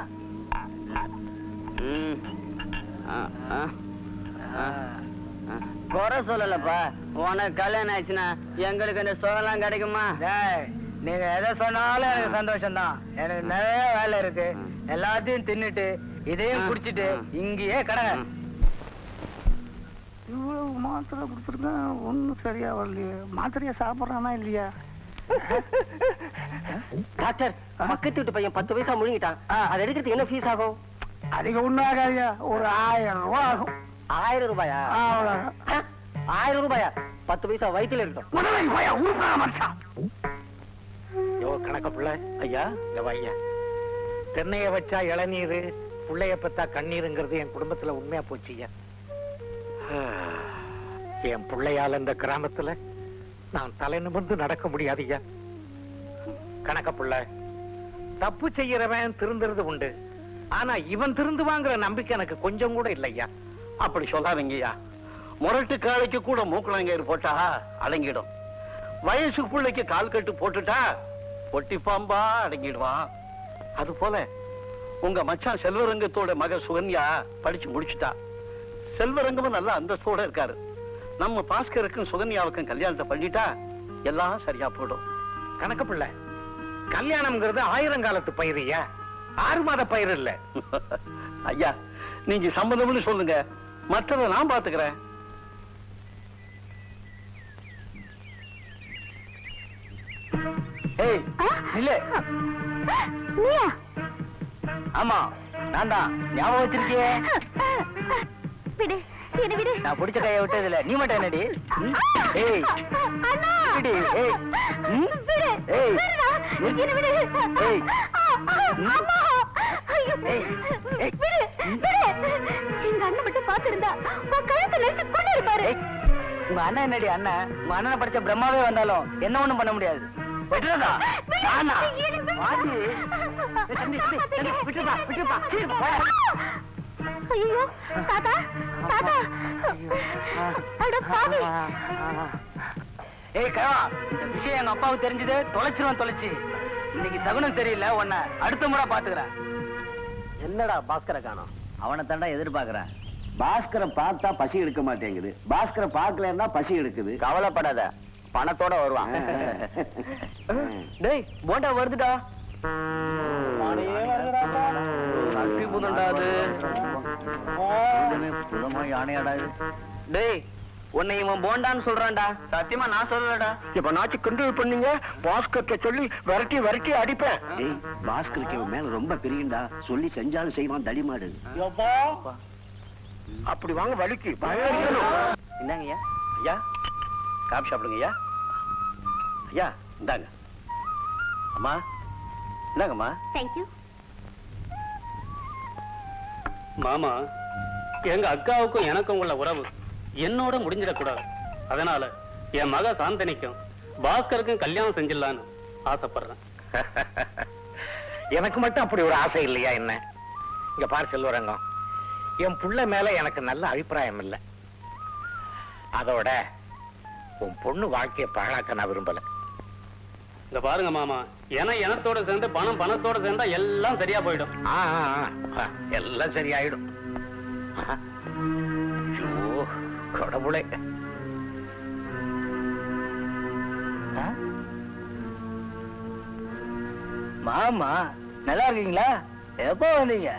குறை சொல்லலப்பா, உனக்கு கல்யாணம் ஆச்சுன்னா எங்களுக்கு இந்த சுகம்லாம் கிடைக்குமா? டேய் நீங்க எதை சொன்னாலும் எனக்கு சந்தோஷம் தான். எனக்கு நிறைய வேலை இருக்கு, எல்லாத்தையும் தின்னுட்டு இதையும் குடிச்சிட்டு இங்கேயே கடை. இவ்வளவு மாத்திரை கொடுத்துருக்கேன், ஒன்னும் சரியா வரலையே. மாத்திரையா சாப்பிட்றானா இல்லையா? டாக்டர், பக்கத்து வீட்டு பையன் 10 பைசா முழுங்கிட்டான். அதை எடுக்கிறதுக்கு என்ன ஃபீஸ் ஆகும்? அதிகம் ஒன்றும் ஆகாதியா, ஒரு 1000 ரூபாய் ஆகும். 1000 ரூபாயா? 1000 ரூபாயா? 10 பைசா வயிற்றுல இருக்கட்டும். யோ கணக்க பிள்ளை ஐயா, இந்த வையா தென்னைய வச்சா இளநீர், பிள்ளைய பத்தா கண்ணீருங்கிறது என் குடும்பத்துல உண்மையா போச்சுயா. என் பிள்ளையால இந்த கிராமத்துல நான் தலை நிமிர்ந்து நடக்க முடியாதுயா. கணக்க பிள்ளை, தப்பு செய்யறவன் திருந்துறது உண்டு, ஆனா இவன் திருந்துவாங்கிற நம்பிக்கை எனக்கு கொஞ்சம் கூட இல்லையா. அப்படி சொல்லாதீங்கய்யா. முரட்டு காளைக்கு கூட மூக்குளங்கயிறு போட்டா அடங்கிடும். வயசு பிள்ளைக்கு கால் கட்டு போட்டுட்டா பொட்டி பாம்பா அடங்கிடுவான். அது போல உங்க மச்சான் செல்வரங்கத்தோட மக சுகன்யா படிச்சு முடிச்சுட்டா. செல்வரங்கமும் நல்ல அந்தஸ்தோட இருக்காரு. நம்ம பாஸ்கருக்கும் சுகன்யாவுக்கும் கல்யாணத்தை பண்ணிட்டா எல்லாம் சரியா போயிடும். கணக்க பிள்ளை, கல்யாணம்ங்கிறது 1000 காலத்து பயிரியா, 6 மாத பயிர் இல்ல. ஐயா நீங்க சம்பந்தம்னு சொல்லுங்க, மற்றதை நான் பாத்துக்கிறேன். ஏய் இல்ல, நீயா? ஆமா நான் தான். ஞாபகம் வச்சிருக்கியே? விடு, என்ன விடு. நான் பிடிச்ச கையை விட்டது இல்ல, நீ மட்டும் என்னடி? ஏய் அண்ணா! விடு. ஏய் விடு, ஏய் விடுடா. என்ன விடு. ஏய். அம்மா! ஐயோ! ஏய், ஏய். விடு, விடு. எங்க அண்ணன் மட்டும் பார்த்திருந்தா உன் கழுத்தை நெரிச்சு கொண்டு இருப்பாரு. ஏய், உங்க அண்ணன் என்னடி அண்ணன்? உங்க அண்ணனை படிச்ச பிரம்மாவே வந்தாலும் என்ன ஒண்ணும் பண்ண முடியாது. விட்டுறதா? நானா? வாடி. விட்டுப்பா, விட்டுப்பா. ஐயோ, தாத்தா, தாத்தா. அட பாவி. ஏய் கவா, இந்த விஷயம் எங்க அப்பாவுக்கு தெரிஞ்சது தொலைச்சிருவான் தொலைச்சி. இன்னைக்கு தகுனம் தெரியல, உன்னை அடுத்த முறை பாத்துக்கிறேன். என்னடா பாஸ்கரை காணோம்? அவனை தாண்டா எதிர்பார்க்கிறேன். பாஸ்கரை பார்த்தா பசி எடுக்க மாட்டேங்குது, பாஸ்கரை பார்க்கலன்னா பசி எடுக்குது. கவலைப்படாத, பணத்தோட வருவான். டேய் போண்டா வருதுடா. யானையாடா. டேய் உன்னை இவன் போண்டான்னு சொல்றான்டா. சத்தியமா நான் சொல்லலடா. இப்ப நாச்சு கிண்டல் பண்ணீங்க, பாஸ்கர்ட்ட சொல்லி விரட்டி விரட்டி அடிப்பேன். ஏய், பாஸ்கருக்கு இவன் மேல ரொம்ப பிரியுண்டா. சொல்லி செஞ்சாலும் செய்வான் தடிமாடு. அப்படி வாங்க வலிக்கு. என்னங்க ஐயா? ஐயா காபி சாப்பிடுங்க ஐயா. ஐயா இந்தாங்க. அம்மா இந்தாங்கம்மா. தேங்க்யூ. மாமா, எங்க அக்காவுக்கும் எனக்கும் உள்ள உறவு என்னோட முடிஞ்சிடக்கூடாது. அதனால என் மக சாந்தனிக்கும் பாஸ்கருக்கும் கல்யாணம் செஞ்சிடலான்னு ஆசைப்படுறேன். எனக்கு மட்டும் அப்படி ஒரு ஆசை இல்லையா என்ன? இங்க பார் செல்வரங்கம், என் புள்ள மேல எனக்கு நல்ல அபிப்பிராயம் இல்லை. அதோட உன் பொண்ணு வாழ்க்கையை பாழாக்க நான் விரும்பல. இந்த பாருங்க மாமா, எனத்தோட சேர்ந்து பணம் பணத்தோட சேர்ந்தா எல்லாம் சரியா போயிடும். எல்லாம் சரியாயிடும். ஐயோ கடவுளே. மாமா நல்லா இருக்கீங்களா? எப்போ வந்தீங்க?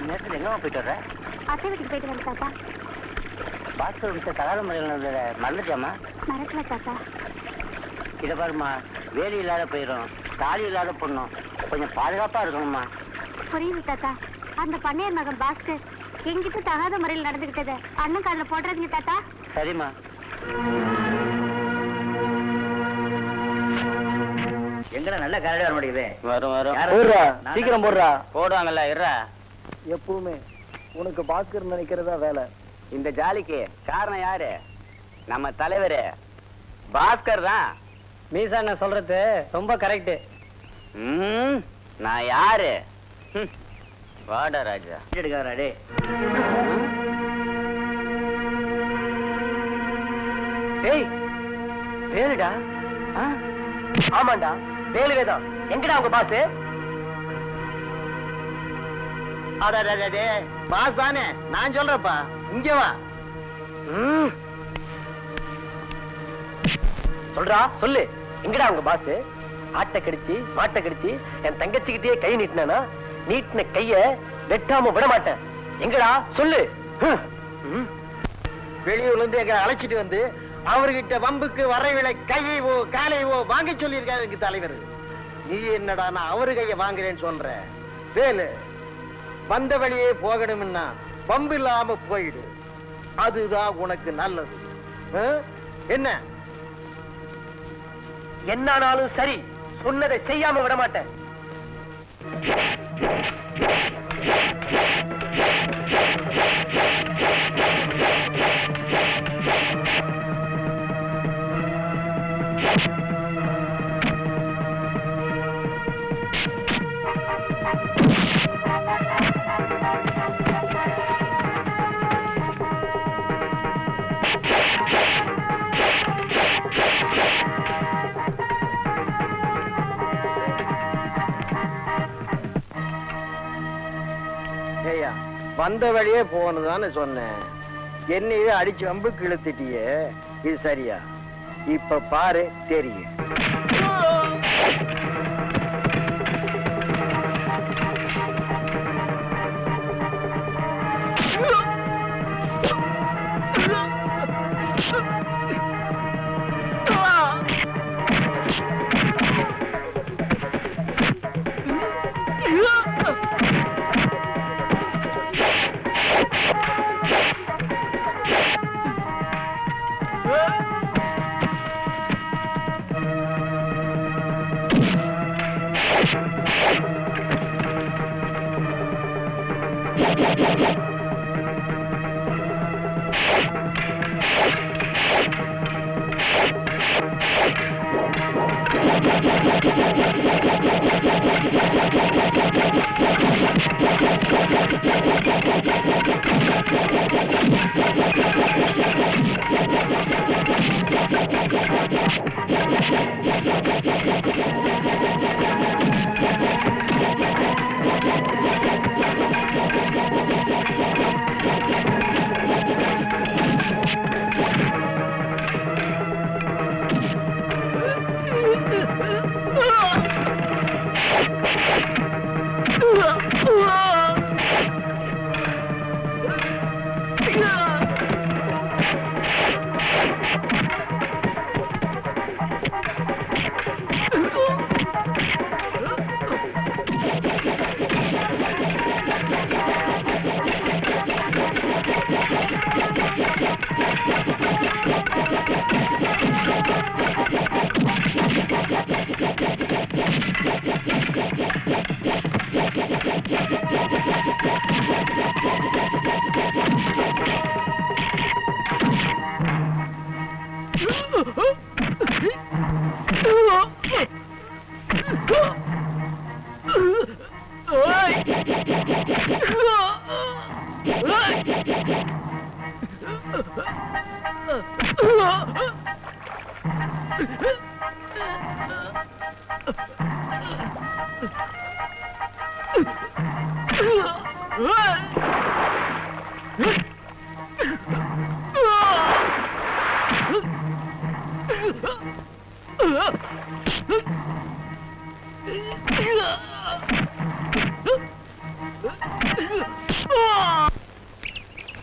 நேரத்தில் எங்கம்மா போயிட்டு வர்ற? அத்தை வீட்டுக்கு போயிட்டு வந்து தாத்தா. பாஸ்கர் விட்ட தகாத முறையில் மறந்துட்டாமா? மறக்கல தாத்தா. இதை பாருமா, வேலி இல்லாத போயிடும், தாலி இல்லாத பொண்ணும், கொஞ்சம் பாதுகாப்பா இருக்கணும்மா. புரியுது தாத்தா. அந்த பண்ணையர் மகன் பாஸ்கர் எங்கிட்ட தகாத முறையில் நடந்துகிட்டத அண்ணன் காலில் போடுறதுங்க தாத்தா. சரிம்மா. எங்கடா நல்ல கரடி வர மாட்டேங்குது. வரும் வரும். சீக்கிரம் போடுறா. போடுவாங்கல்ல இருறா. எப்பவுமே உனக்கு பாஸ்கர் நினைக்கிறதா வேலை. இந்த ஜாலிக்கு காரணம் யாரு? நம்ம தலைவரு பாஸ்கர் தான். மீசா நான் சொல்றது ரொம்ப கரெக்ட். நான் யாரு? வாடா ராஜா. எடுக்காரே. ஏய் வேலுடா. ஆமாண்டா வேலுவேதான். எங்கடா உங்க பாஸ்? அடடே பாஸ் தானே, நான் சொல்றப்பா. இங்க வா. சொல்றா சொல்லு. எங்கடா உங்க பாஸ்? ஆட்டை கடிச்சு மாட்டை கடிச்சு என் தங்கச்சிக்கிட்டே கை நீட்டினா, நீட்டின கைய வெட்டாம விட மாட்டேன். எங்கடா சொல்லு. வெளியூர்ல இருந்து எங்க அழைச்சிட்டு வந்து அவர்கிட்ட வம்புக்கு வரைவிலை கையவோ காலையவோ வாங்க சொல்லியிருக்காரு தலைவர். நீ என்னடா நான் அவரு கைய வாங்குறேன்னு சொல்ற? வேலு, வந்த வழியே போகணும்னா வம்பு இல்லாம போயிடு. அதுதான் உனக்கு நல்லது. என்ன என்னானாலும் சரி, சொன்னதை செய்யாம விட மாட்டேன். வந்த வழியே போகணுதான்னு சொன்னேன். என்னையே அடிச்சு வம்புக்கு இழுத்துட்டியே, இது சரியா? இப்ப பாரு தெரியும்.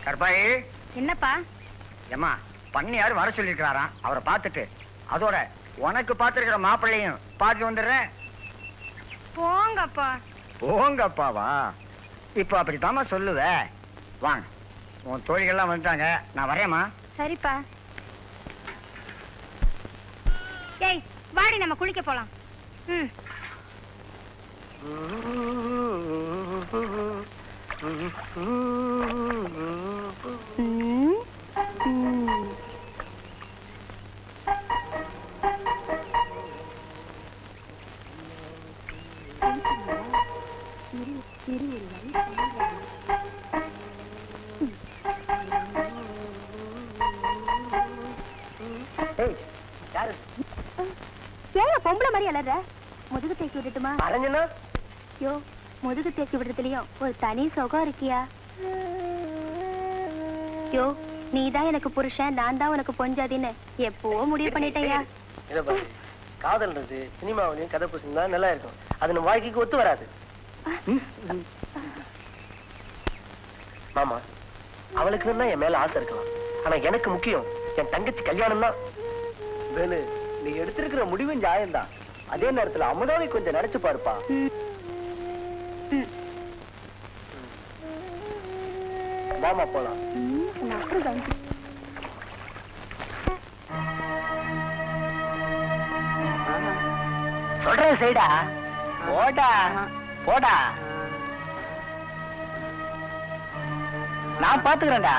கற்பாயி, என்னப்பா? ஏம்மா பண்ணையாரு வர சொல்லிருக்காராம். அவரை பார்த்துட்டு அதோட உனக்கு பார்த்திருக்கிற மாப்பிள்ளையும் பார்த்து வந்துடுறேன். போங்கப்பா. போங்கப்பாவா? இப்ப அப்படித்தாம்மா சொல்லுவ. வாங்க, உன் தோழிகள்லாம் வந்துட்டாங்க, நான் வரேம்மா. சரிப்பா. ஏய் வாடி, நம்ம குளிக்க போலாம். ஏன் பொம்பளை மாதிரி அலற? முதுகு தேக்கி விட்டுட்டுமா? யோ, முதுகு தேக்கி விடுறதுலயும் ஒரு தனி சுகம் இருக்கியா? யோ, நீதான் எனக்கு புருஷன், நான் தான் உனக்கு பொஞ்சாதின்னு எப்பவோ முடிவு பண்ணிட்டேயா. காதல்ன்றது சினிமாவிலையும் கதை புரிஞ்சா நல்லா இருக்கும். அது நம்ம வாழ்க்கைக்கு ஒத்து வராது. மாமா, அவளுக்கு தான் என் மேல ஆசை இருக்கலாம். ஆனா எனக்கு முக்கியம் என் தங்கச்சி கல்யாணம் தான். வேலு, நீ எடுத்திருக்கிற முடிவும் நியாயம்தான். அதே நேரத்துல அமுதாவை கொஞ்சம் நினைச்சு பாருப்பா. மாமா போலாம். சொல்றேன் செய்டா. போடா போடா, நான் பாத்துக்கிறேன்டா.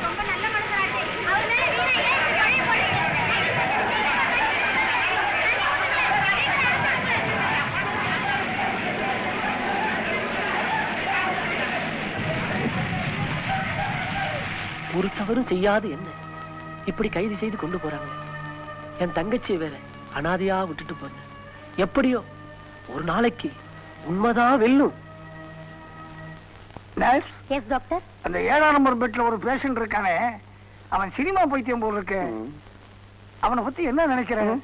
ரொம்ப நல்ல மனுஷனாச்சு. அவர் மேல ஒரு தவறும் செய்யாது என்ன இப்படி கைது செய்து கொண்டு போறாங்க. என் தங்கச்சி வேற அனாதையா விட்டுட்டு போன. எப்படியோ ஒரு நாளைக்கு உண்மைதான் வெல்லும். Yes doctor. அந்த 7ஆம் நம்பர் பெட்ல ஒரு பேஷண்ட் இருக்கானே, அவன் சினிமா பைத்தியம் போல இருக்கு. அவனை பத்தி என்ன நினைக்கிறேன்?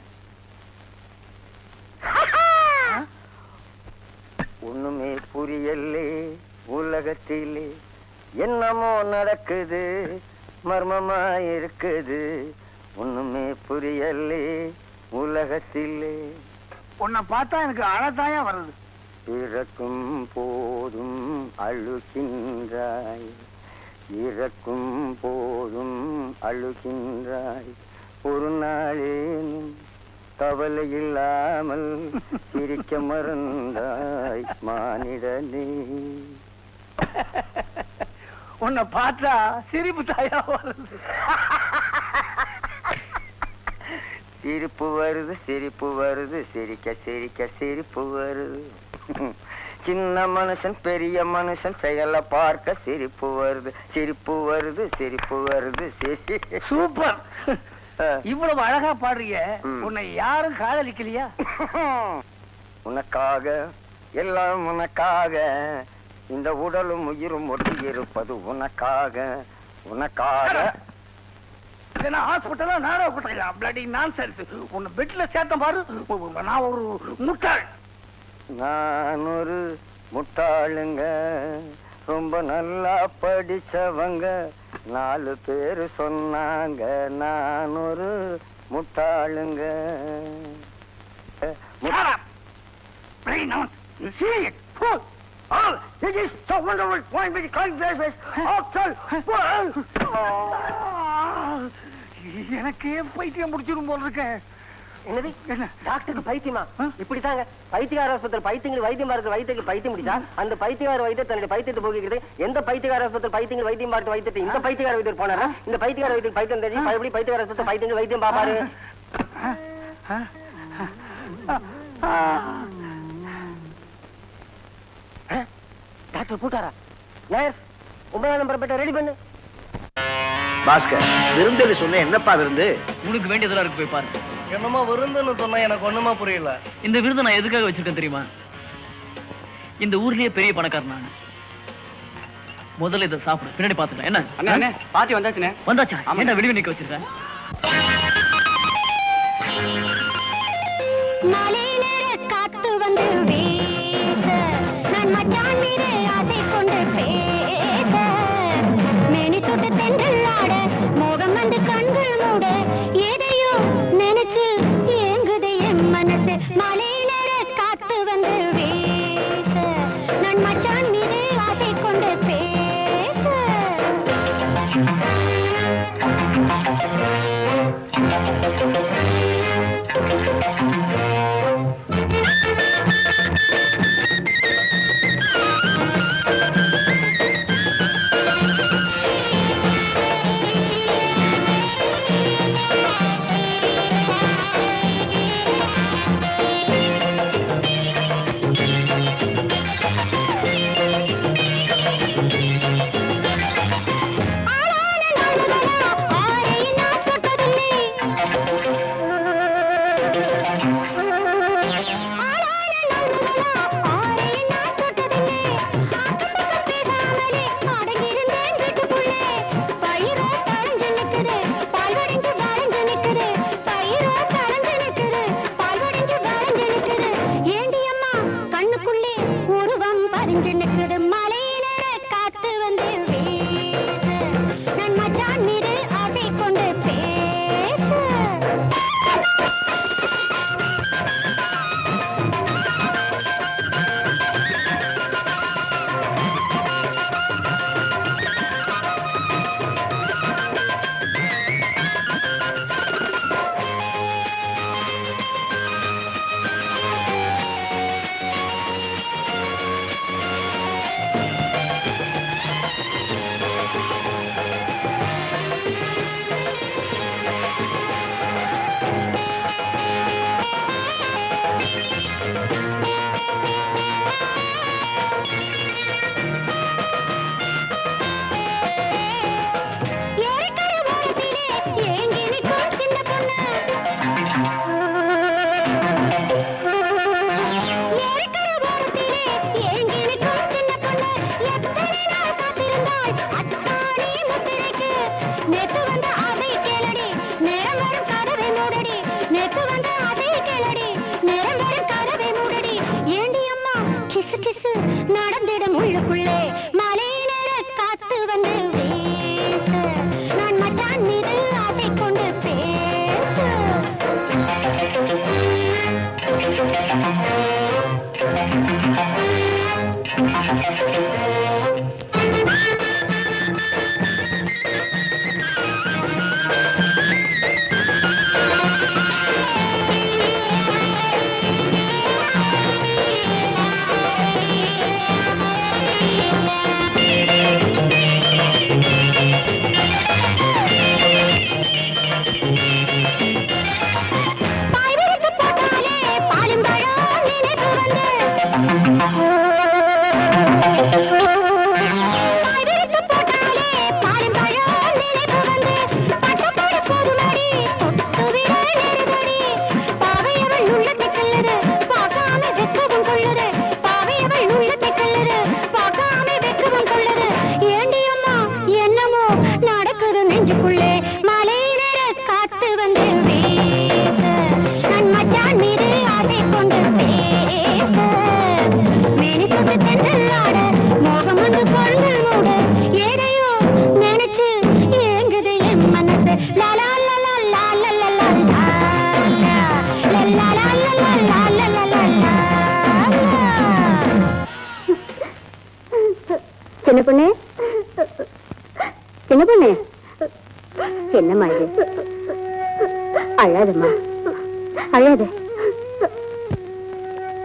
ஒண்ணுமே புரியலே உலகத்திலே, என்னமோ நடக்குது மர்மமா இருக்குது. ஒண்ணுமே புரியலே உலகத்திலே. உன்னை பார்த்தா எனக்கு அழதாயா வருது. இறக்கும் போதும் அழுகின்றாய், இறக்கும் போதும் அழுகின்றாய். ஒரு நாளேனும் கவலை இல்லாமல் சிரிக்க மறந்தாய் மானிடனே. உன்னை பார்த்தா சிரிப்பு தாயா வருது. சிரிப்பு வருது சிரிப்பு வருது, சிரிக்க சிரிக்க சிரிப்பு வருது. சின்ன மனுஷன் பெரிய மனுஷன் செயலை பார்க்க சிரிப்பு வருது சிரிப்பு வருது சிரிப்பு வருது. சூப்பர். இவ்வளவு அழகா பாடுறிய, உன்னை யாரும் காதலிக்கலையா? உனக்காக எல்லாம் உனக்காக, இந்த உடலும் உயிரும் ஒட்டி இருப்பது உனக்காக உனக்காக. ஹாஸ்பிட்டலா நாடக போட்டா பிளடி நான்சென்ஸ். உன்னை பெட்ல சேர்த்த பாரு. நான் ஒரு முட்டாள். நான் ஒரு முட்டாளுங்க, ரொம்ப நல்லா படிச்சவங்க 4 பேரு சொன்னாங்க. நான் ஒரு முட்டாளுங்க. You see it? Fool! Oh, it is so wonderful. Point with the kind faces. எனக்கு பைத்தியம் முடிச்சிடும் போல இருக்க. என்னது டாக்டருக்கு பைத்தியமா? இப்படித்தாங்க பைத்தியகார ஆஸ்பத்திரி பைத்தியங்கள் வைத்தியம் பார்த்து வைத்தியக்கு பைத்தியம் முடிச்சா அந்த பைத்தியகார வைத்தியர் தன்னுடைய பைத்தியத்தை போகிறது. எந்த பைத்தியகார ஆஸ்பத்திரி பைத்தியங்கள் வைத்தியம் பார்த்து வைத்தியத்தை இந்த பைத்தியகார வைத்தியர் போனாரா? இந்த பைத்தியகார வைத்தியம் பைத்தியம் தெரியும் மறுபடியும் பைத்தியகார ஆஸ்பத்திரி பைத்தியங்கள் வைத்தியம் பாப்பாரு. டாக்டர் கூட்டாரா? நர்ஸ் 9ஆம் நம்பர் பெட்ட ரெடி பண்ணு. பாஸ்கர் விருந்தது சொன்ன என்னப்பா விருந்து? உனக்கு வேண்டியதெல்லாம் இருக்கு, போய் பாரு. என்னமா விருந்துன்னு சொன்னா எனக்கு ஒண்ணுமா புரியல. இந்த விருது நான் எதுக்காக வச்சிருக்கேன் தெரியுமா? இந்த ஊர்லயே பெரிய பணக்காரன் நான். முதல்ல இதை சாப்பிடு, பின்னாடி பாத்துக்கலாம். என்ன அண்ணே பாத்தி வந்தாச்சுண்ணே. வந்தாச்சா? என்ன வெளியே நிக்க வச்சிருக்கேன்? காத்து வந்து வீச நான் மச்சான் மீது ஆசை கொண்டு பேச மேனி தொட்டு தென்றல் ஆட மோகம் வந்து கண்கள் மூட எதையோ நினைச்சு ஏங்குது என் மனசு. மலை நேர காத்து வந்து வீச நான் மச்சான் மீது ஆசை கொண்டு பேச நடந்திடும் உள்ளுக்குள்ளே மலை நேர காத்து வந்து வீச நான் மச்சான் மீது ஆசை கொண்டு பேச பாலும் பழம் நினைவு வந்து அழாதம்மா, அழாத.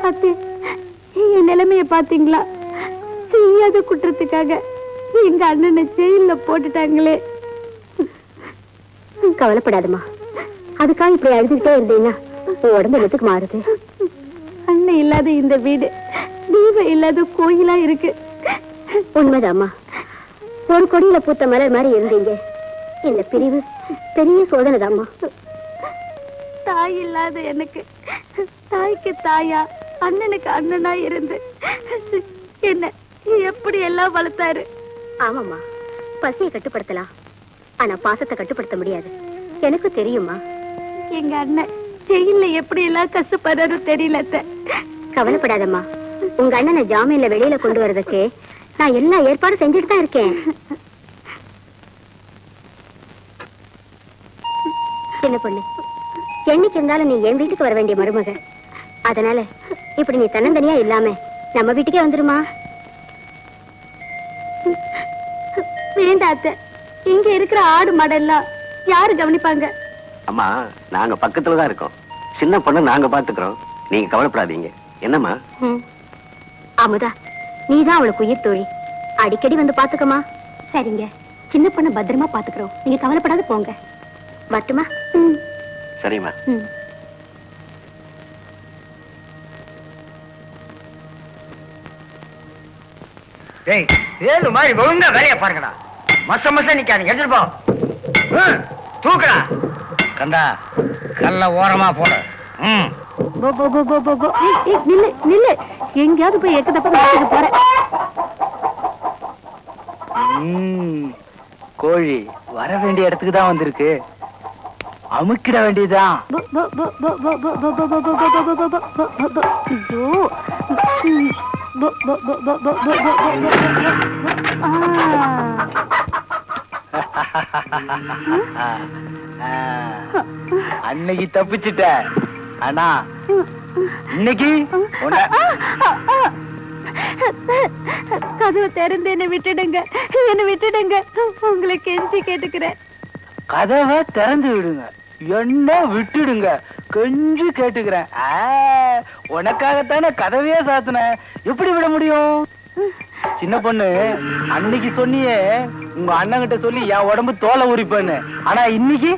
அத்தை, என் நிலைமைய பாத்தீங்களா? செய்யாத குற்றத்துக்காக எங்க அண்ணனை ஜெயில போட்டுட்டாங்களே. கவலைப்படாதம்மா, அதுக்காக இப்படி அழுதுகிட்டே இருந்தீங்கன்னா உன் உடம்பு எதுக்கு மாறுது? அண்ணன் இல்லாத இந்த வீடு தீபம் இல்லாத கோயிலா இருக்கு. உண்மைதாம்மா, ஒரு கொடியில பூத்த மலர் மாதிரி இருந்தீங்க. இந்த பிரிவு பெரிய சோதனைதாம்மா. தாய் இல்லாத எனக்கு தாய்க்கு தாயா, அண்ணனுக்கு அண்ணனா இருந்து என்ன எப்படி எல்லாம் வளர்த்தாரு. ஆமாம்மா, பசியை கட்டுப்படுத்தலாம், ஆனா பாசத்தை கட்டுப்படுத்த முடியாது. எனக்கு தெரியுமா, எங்க அண்ணன் ஜெயில எப்படி எல்லாம் கஷ்டப்படுறாரு தெரியல. கவலைப்படாதம்மா, உங்க அண்ணனை ஜாமீன்ல வெளியில கொண்டு வர்றதுக்கு நான் எல்லா ஏற்பாடும் செஞ்சுட்டு தான் இருக்கேன். சின்ன பொண்ணு, என்னைக்கு இருந்தாலும் நீ என் வீட்டுக்கு வர வேண்டிய மருமக. அதனால இப்படி நீ தன்னந்தனியா இல்லாம நம்ம வீட்டுக்கே வந்துருமா. வேண்டாத்த, இங்க இருக்கிற ஆடு மாடெல்லாம் யாரு கவனிப்பாங்க? அம்மா, நாங்க பக்கத்துலதான் இருக்கோம். சின்ன பொண்ணு நாங்க பாத்துக்கிறோம், நீங்க கவலைப்படாதீங்க. என்னம்மா? அமுதா, நீதான் அவளுக்கு உயிர் தோழி, அடிக்கடி வந்து பாத்துக்கமா. சரிங்க, சின்ன பொண்ணு பத்திரமா பாத்துக்கிறோம், நீங்க கவலைப்படாத போங்க. மட்டுமா? சரிம்மா. ஏய், ஏழு மாதிரி ஒழுங்கா வேலையை பாருங்கடா. மச மச நிக்காதீங்க, எடுத்துட்டு போ. தூக்குடா. கண்டா, கல்ல ஓரமா போட. நில்லு நில்லு, எங்கேயாவது போய் எக்கு தப்ப போறேன். கோழி வர வேண்டிய இடத்துக்கு தான் வந்திருக்கு, அமுக்கிட வேண்டியதுதான். அன்னைக்கு தப்பிச்சுட்ட, ஆனா இன்னைக்கு கதவை திறந்து என்ன விட்டுடுங்க, என்ன விட்டுடுங்க, உங்களை கெஞ்சி கேட்டுக்கிறேன். கதவை திறந்து விடுங்க, என்ன விட்டுடுங்க, கெஞ்சி கேட்டுக்கிறேன். உனக்காகத்தானே கதவையே சாத்தின, எப்படி விட முடியும்? சின்ன பொண்ணு, அன்னைக்கு சொன்னியே உங்க அண்ணன் கிட்ட சொல்லி என் உடம்பு தோலை உரிப்பேன்னு, ஆனா இன்னைக்கு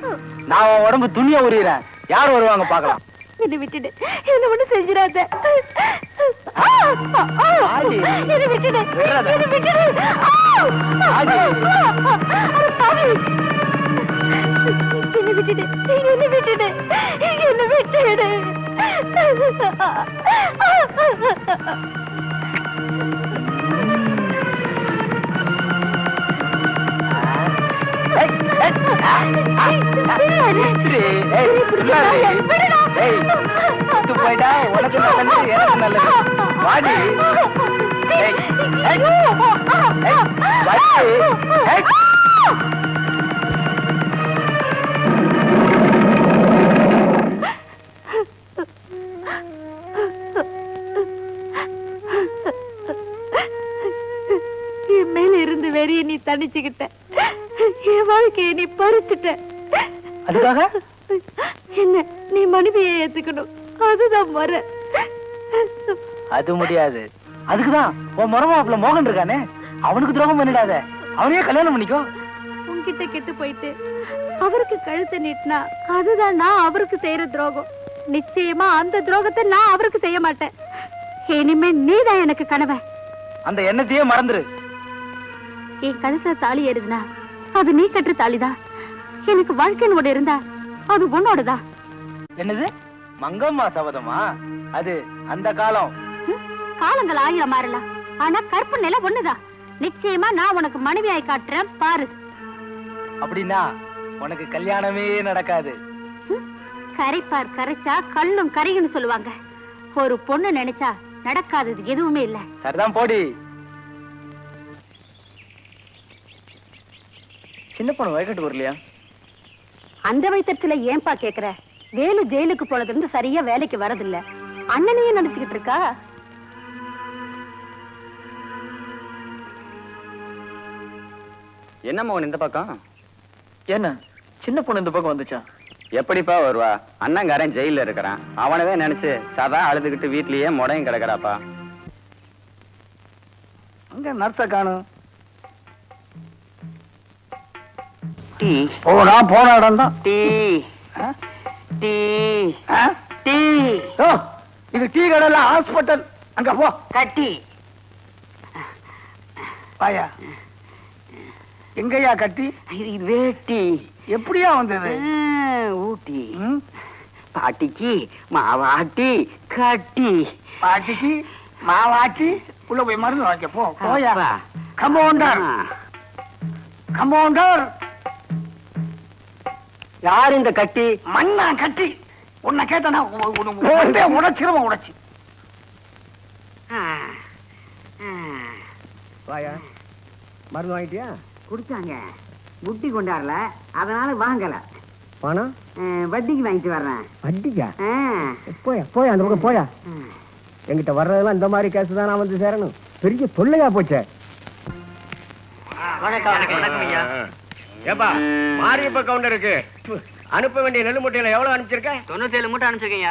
நான் உன் உடம்பு துணியை உரிக்கிறேன். யார் வருவாங்க பாக்கலாம். என்ன விட்டுடு, என்ன ஒண்ணு செஞ்சிடாத. என்ன விட்டுடு, என்ன விட்டுடு. என்ன விட்டுடு, என்ன விட்டுடு, என்ன விட்டுடு. போயிட்டா உனக்கு நல்லது, எனக்கு நல்லது. வாடி என் மேல இருந்து வெறிய நீ தணிச்சுக்கிட்ட, என் வாழ்க்கையை நீ பறிச்சுட்ட. அதுக்காக என்ன நீ மனைவியை ஏத்துக்கணும், அதுதான் முறை. அது முடியாது. அதுக்குதான் உன் மருமாப்ல மோகன் இருக்கானே, அவனுக்கு துரோகம் பண்ணிடாத, அவனையே கல்யாணம் பண்ணிக்கோ. உன்கிட்ட கெட்டு போயிட்டு அவருக்கு கழுத்தை நீட்டினா அதுதான் நான் அவருக்கு செய்யற துரோகம். நிச்சயமா அந்த துரோகத்தை நான் அவருக்கு செய்ய மாட்டேன். இனிமே நீதான் எனக்கு கணவன். அந்த எண்ணத்தையே மறந்துரு. என் கழுத்துல தாலி ஏறுதுனா அது நீ கட்டுற தாலிதான். எனக்கு வாழ்க்கைன்னு ஒண்ணு இருந்தா அது உன்னோடதான். என்னது மங்கம்மா சபதமா? அது அந்த காலம். காலங்கள் 1000 மாறலாம், ஆனா கற்பு நிலை ஒண்ணுதான். நிச்சயமா நான் உனக்கு மனைவியாய் காட்டுறேன், பாரு. அப்படின்னா உனக்கு கல்யாணமே நடக்காது. கரைப்பார் கரைச்சா கல்லும் கரைன்னு சொல்லுவாங்க. ஒரு பொண்ணு நினைச்சா நடக்காதது எதுவுமே இல்ல. சரிதான், போடி. சின்ன பொண்ணு வயக்கட்டு வரலையா? அந்த வயசத்துல ஏன்பா கேக்குற? வேலு ஜெயிலுக்கு போனதுல இருந்து சரியா வேலைக்கு வரதில்ல. அண்ணனையே நினைச்சுக்கிட்டு இருக்கா. என்ன மோகன் இந்த பக்கம்? என்ன சின்ன பொண்ணு இந்த பக்கம் வந்துச்சா? எப்படிப்பா வருவா? அண்ணங்காரன் ஜெயில இருக்கிறான். அவனவே நினைச்சு சதா அழுதுகிட்டு வீட்லயே முடையும் கிடக்குறாப்பா. அங்க நர்ஸ காணும். போனா போன இடம் தான். இது டீ கடையில ஹாஸ்பிட்டல். அங்க போ. கட்டி பாயா. எங்கயா கட்டி? இது வேட்டி. எப்படியா வந்தது? ஊட்டி. பாட்டிக்கு மாவாட்டி கட்டி. பாட்டிக்கு மாவாட்டி உள்ள போய் மருந்து வாங்க போ. போயா. கம்பவுண்டர். கம்பவுண்டர். யார் இந்த கட்டி? மண்ணா கட்டி. உன்னை கேட்டனா உடைச்சிருவோம். உடைச்சு வாயா. மருந்து வாங்கிட்டியா? குடிச்சாங்க. புட்டி கொண்டாடல, அதனால வாங்கல. பணம் வட்டிக்கு வாங்கிட்டு வர்றேன். வட்டிக்கா? போயா போயா அந்த பக்கம் போயா. என்கிட்ட வர்றதெல்லாம் இந்த மாதிரி கேஸ் தான் நான் வந்து சேரணும். பெரிய தொல்லையா போச்சே. ஏப்பா மாரியப்ப கவுண்டருக்கு அனுப்ப வேண்டிய நெல் மூட்டையில எவ்வளவு அனுப்பிச்சிருக்க? 97 மூட்டை அனுப்பிச்சிருக்கீங்க.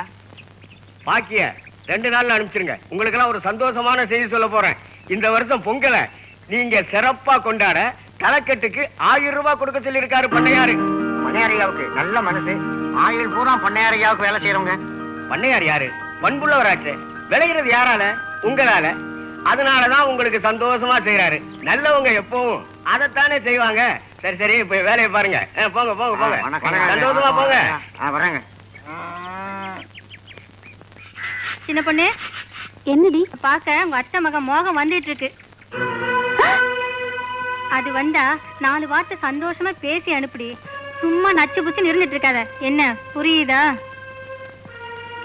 பாக்கிய 2 நாள்ல அனுப்பிச்சிருங்க. உங்களுக்கு எல்லாம் ஒரு சந்தோஷமான செய்தி சொல்ல போறேன். இந்த வருஷம் பொங்கலை நீங்க சிறப்பா கொண்டாட தலைக்கட்டுக்கு 1000 ரூபாய் கொடுக்க சொல்லி இருக்காரு பண்ணையாரு. பண்ணையாரியாவுக்கு நல்ல மனசு. ஆயுள் பூரா பண்ணையாரியாவுக்கு வேலை செய்யறவங்க. பண்ணையார் யாரு? பண்புள்ளவராச்சு. விளைகிறது யாரால? உங்களால. அதனாலதான் உங்களுக்கு சந்தோஷமா செய்யறாரு. நல்லவங்க எப்பவும் அதைத்தானே செய்வாங்க. சரி சரி இப்ப வேலையை பாருங்க. போங்க போங்க போங்க. சந்தோஷமா போங்க. வரேங்க. சின்ன பொண்ணு என்னடி பாக்க உங்க அத்தை மகன் மோகம் வந்துட்டு இருக்கு. அது வந்தா 4 வார்த்தை சந்தோஷமா பேசி அனுப்பிடி. சும்மா நச்சு புச்சு இருந்துட்டு இருக்காத. என்ன புரியுதா?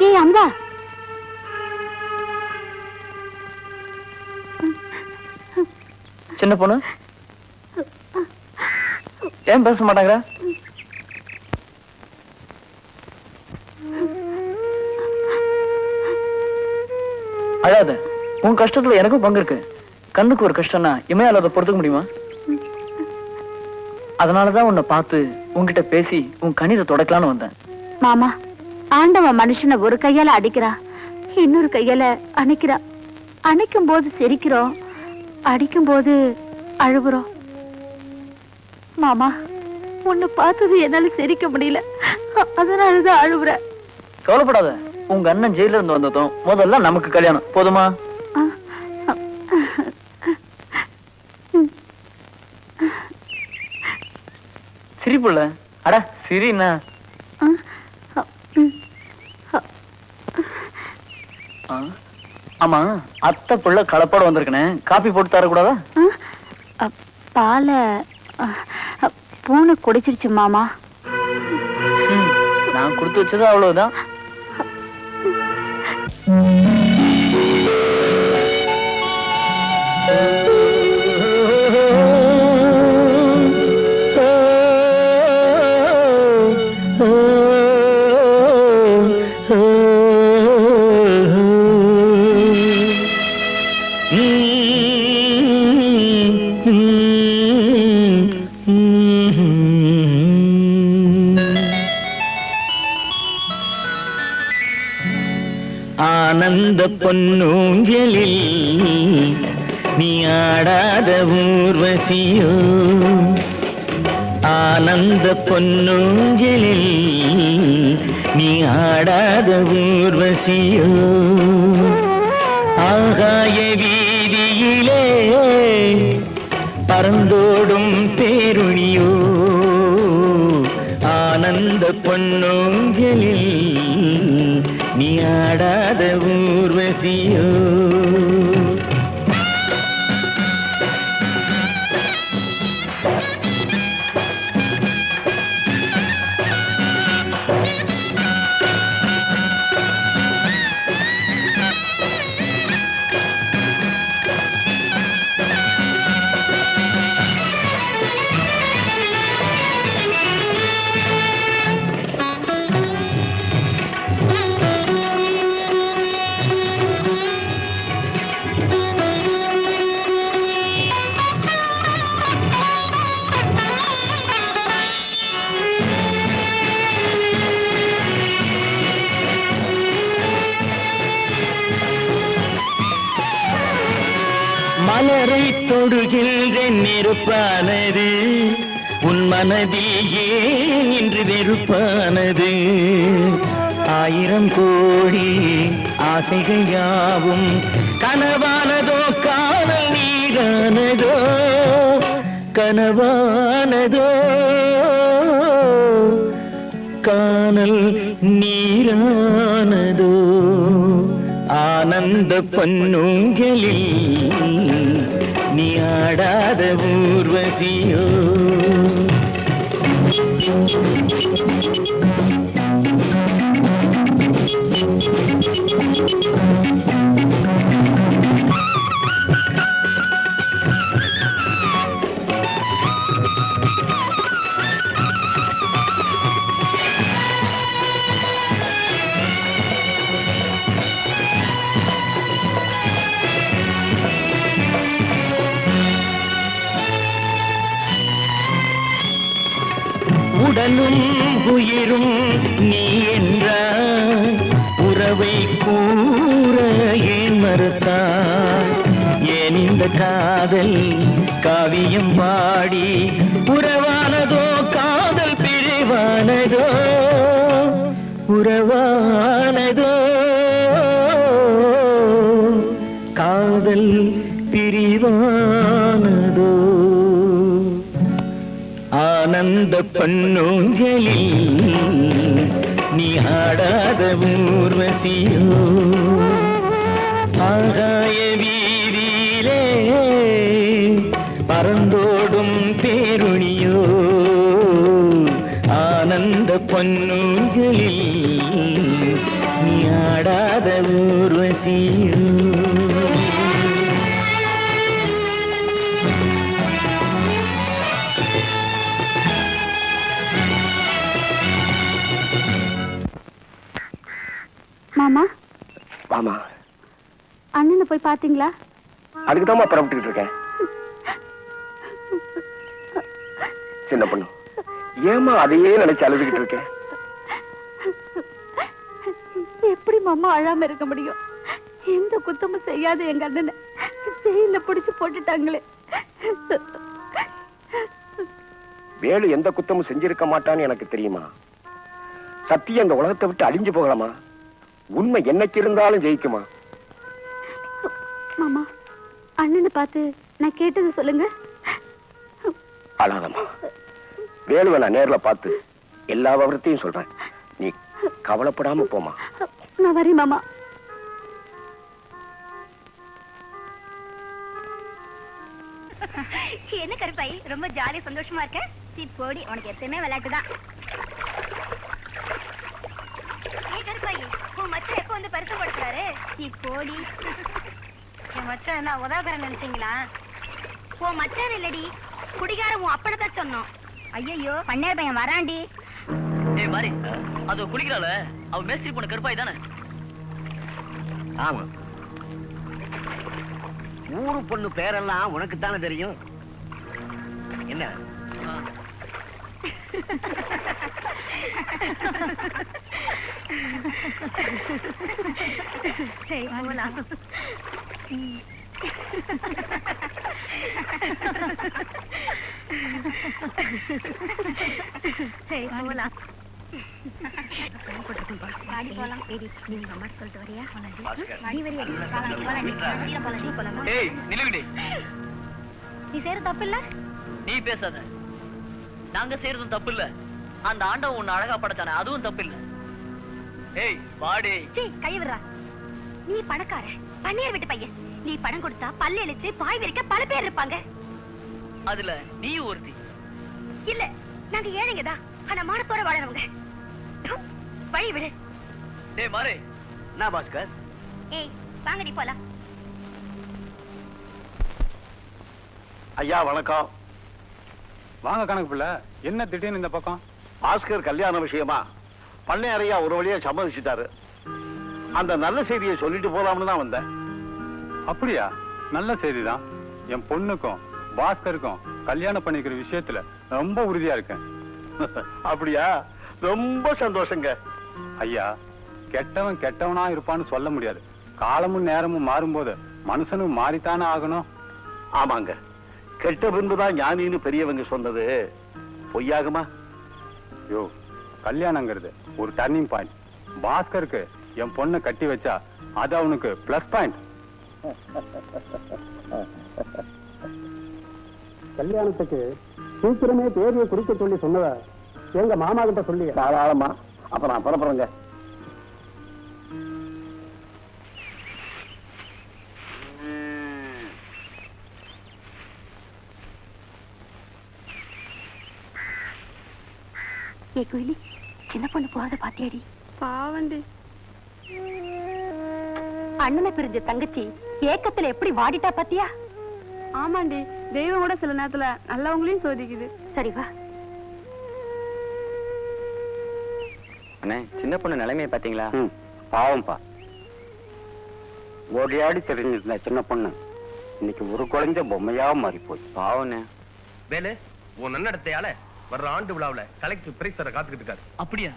ஏய் அம்பா, சின்ன பொண்ணு ஏன் பேச மாட்டாங்க? அழாத. உன் கஷ்டத்துல எனக்கும் பங்கு இருக்கு. கண்ணுக்கு ஒரு கஷ்டம்னா இமையால பொறுத்துக்க முடியுமா? அதனாலதான் உன்னை பார்த்து உன்கிட்ட பேசி உன் கண்ணீரை தொடக்கலான்னு வந்தேன். மாமா, ஆண்டவன் மனுஷனை ஒரு கையால அடிக்கிறா, இன்னொரு கையால அணைக்கிறா. அணைக்கும் போது சிரிக்கிறோம், அடிக்கும் போது அழுகுறோம். மாமா, உன்னை பார்த்தது என்னால சிரிக்க முடியல, அதனாலதான் அழுகுற. கவலைப்படாத. உங்க அண்ணன் ஜெயில இருந்து வந்ததும் முதல்ல நமக்கு கல்யாணம். போதுமா? சிரிப்புள்ள. அட சிரினா. ஆமா, அத்தை புள்ள கலப்பட வந்திருக்கனே, காப்பி போட்டு தரக்கூடாதா? பால பூனை குடிச்சிருச்சு மாமா. நான் கொடுத்து வச்சது அவ்வளவுதான். ஆனந்த பொன்னூஞ்சலில் நீ ஆடாத ஊர்வசியோ, ஆனந்த பொன்னூஞ்சலில் நீ ஆடாத ஊர்வசியோ, ஆகாய வீதியிலே பறந்தோடும் பேருணியோ, ஆனந்த பொன்னூஞ்சலில் நீ ஆடாத ஊர்வசியோ. மலரை தொடுகின்ற நெருப்பானது உன் மனதில் ஏன் இன்று வெறுப்பானது 1000 கோடி ஆசைகள் யாவும் கனவானதோ காதல் நீரானதோ கனவானதோ காணல் நீரானதோ ஆனந்த பொன்னூஞ்சலில் நீ ஆடாத ஊர்வசியோ உடலும் உயிரும் நீ என்றாய் உறவை கூற ஏன் மறுத்தாய் ஏன் இந்த காதல் காவியம் பாடி உறவானதோ காதல் பிரிவானதோ உறவானதோ காதல் பிரிவானதோ ஆனந்த பொன்னூஞ்சலில் நீ ஆடாத ஊர்வசியோ ஆகாய வீதியிலே பறந்தோடும் பேருணியோ ஆனந்த பொன்னூஞ்சலில் நீ ஆடாத ஊர்வசியோ மாமா வாமா. அண்ணனை போய் பாத்தீங்களா? அதுக்குதாம்மா புறப்பட்டுக்கிட்டு இருக்கேன். சின்ன பொண்ணு, ஏமா அதையே நினைச்சு அழுதுகிட்டு இருக்கேன்? எப்படி மாமா அழாம இருக்க முடியும்? எந்த குத்தமும் செய்யாத எங்க அண்ணனை ஜெயில பிடிச்சு போட்டுட்டாங்களே. வேலு எந்த குத்தமும் செஞ்சிருக்க மாட்டான்னு எனக்கு தெரியுமா? சத்தியம் இந்த உலகத்தை விட்டு அழிஞ்சு போகலாமா? உண்மை என்னைக்கு இருந்தாலும் ஜெயிக்குமா? மாமா, அண்ணனை பார்த்து நான் கேட்டது சொல்லுங்க. அழாதம்மா. வேலுவை நான் நேர்ல பார்த்து எல்லா விவரத்தையும் சொல்றேன். நீ கவலைப்படாம போமா. நான் வரேன் மாமா. என்ன கருப்பாய், ரொம்ப ஜாலியா சந்தோஷமா இருக்க? சீ போடி, உனக்கு எப்பயுமே விளையாட்டுதான். கருப்பாய், உன் மச்சான் எப்ப வந்து பரிசு கொடுக்குறாரு? சீ போடி. என் மச்சான் என்ன உதாகரம் நினைச்சீங்களா? உன் மச்சான் இல்லடி, குடிகார உன் அப்படத்தான் சொன்னோம். ஐயோ, பண்ணையார் பையன் வராண்டி. ஏய் மாரி, அது குளிக்கிறாள, அவ மேஸ்திரி போன கருப்பாய் தானே? ஆமா. ஊரு பொண்ணு பேரெல்லாம் உனக்கு தானே தெரியும். என்ன சரி போலாம். சரி போலாம். வாடி போலாம். நீங்க அம்மா சொல்லிட்டு வரியா? வாடி வரியா? ஏய் நிலுவிடி, நீ செய்யற தப்பு இல்ல. நீ பேசாத. நாங்க செய்யறதும் தப்பு இல்ல, அந்த ஆண்டவன் உன்னை அழகா படைச்சானே அதுவும் தப்பு இல்ல. ஏய் வாடி. கை விடுறா. நீ பணக்கார பண்ணையார் வீட்டு பையன். நீ பணம் கொடுத்தா பல்லு இழிச்சு பாய் விரிக்க பல பேர் இருப்பாங்க. அதுல நீயும் ஒருத்தி. இல்ல, நாங்க ஏழைங்கதான், ஆனா மானத்தோட வாழறவங்க. வழி விடு. டேய் மாரே. என்ன பாஸ்கர்? ஏய் வாங்கடி போலாம். ஐயா வணக்கம். வாங்க கணக்கு பிள்ளை, என்ன திடீர்னு இந்த பக்கம்? பாஸ்கர் கல்யாண விஷயமா பண்ணையாரையா ஒரு வழியா சம்மதிச்சுட்டாரு. அந்த நல்ல செய்தியை சொல்லிட்டு போலாம்னு தான் வந்தேன். அப்படியா? நல்ல செய்திதான். என் பொண்ணுக்கும் பாஸ்கருக்கும் கல்யாணம் பண்ணிக்கிற விஷயத்துல ரொம்ப உறுதியா இருக்கேன். அப்படியா? ரொம்ப சந்தோஷங்க. ஐயா, கெட்டவன் கெட்டவனா இருப்பான்னு சொல்ல முடியாது. காலமும் நேரமும் மாறும்போது மனுஷனும் மாறித்தானே ஆகணும். ஆமாங்க, கெட்ட பின்புதான் ஞானின்னு பெரியவங்க சொன்னது பொய்யாகுமா? யோ, கல்யாணங்கிறது ஒரு டர்னிங் பாயிண்ட். பாஸ்கருக்கு என் பொண்ணை கட்டி வச்சா அது அவனுக்கு பிளஸ் பாயிண்ட். கல்யாணத்துக்கு சீக்கிரமே தேதியை குறிக்க சொல்லி சொன்னத எங்க மாமா கிட்ட சொல்லி தாராளமா. அப்ப நான் புறப்படுறேங்க. ஏ குயிலி, சின்ன பொண்ணு போறத பாத்தியாடி? பாவண்டி. அண்ணனை பிரிஞ்ச தங்கச்சி ஏக்கத்துல எப்படி வாடிட்டா பாத்தியா? ஆமாண்டி, தெய்வம் கூட சில நேரத்துல நல்லவங்களையும் சோதிக்குது. சரி வா. அண்ணே, சின்ன பொண்ணு நிலைமையை பாத்தீங்களா? பாவம்பா, ஓடியாடி தெரிஞ்சிருந்த சின்ன பொண்ணு இன்னைக்கு ஒரு குழந்தை பொம்மையா மாறி போச்சு. பாவண்ணே. வேலு, உன் நன்னடத்தையால வர்ற ஆண்டு விழாவுல கலெக்டர் பிரைஸரை காத்துக்கிட்டு இருக்காரு. அப்படியா?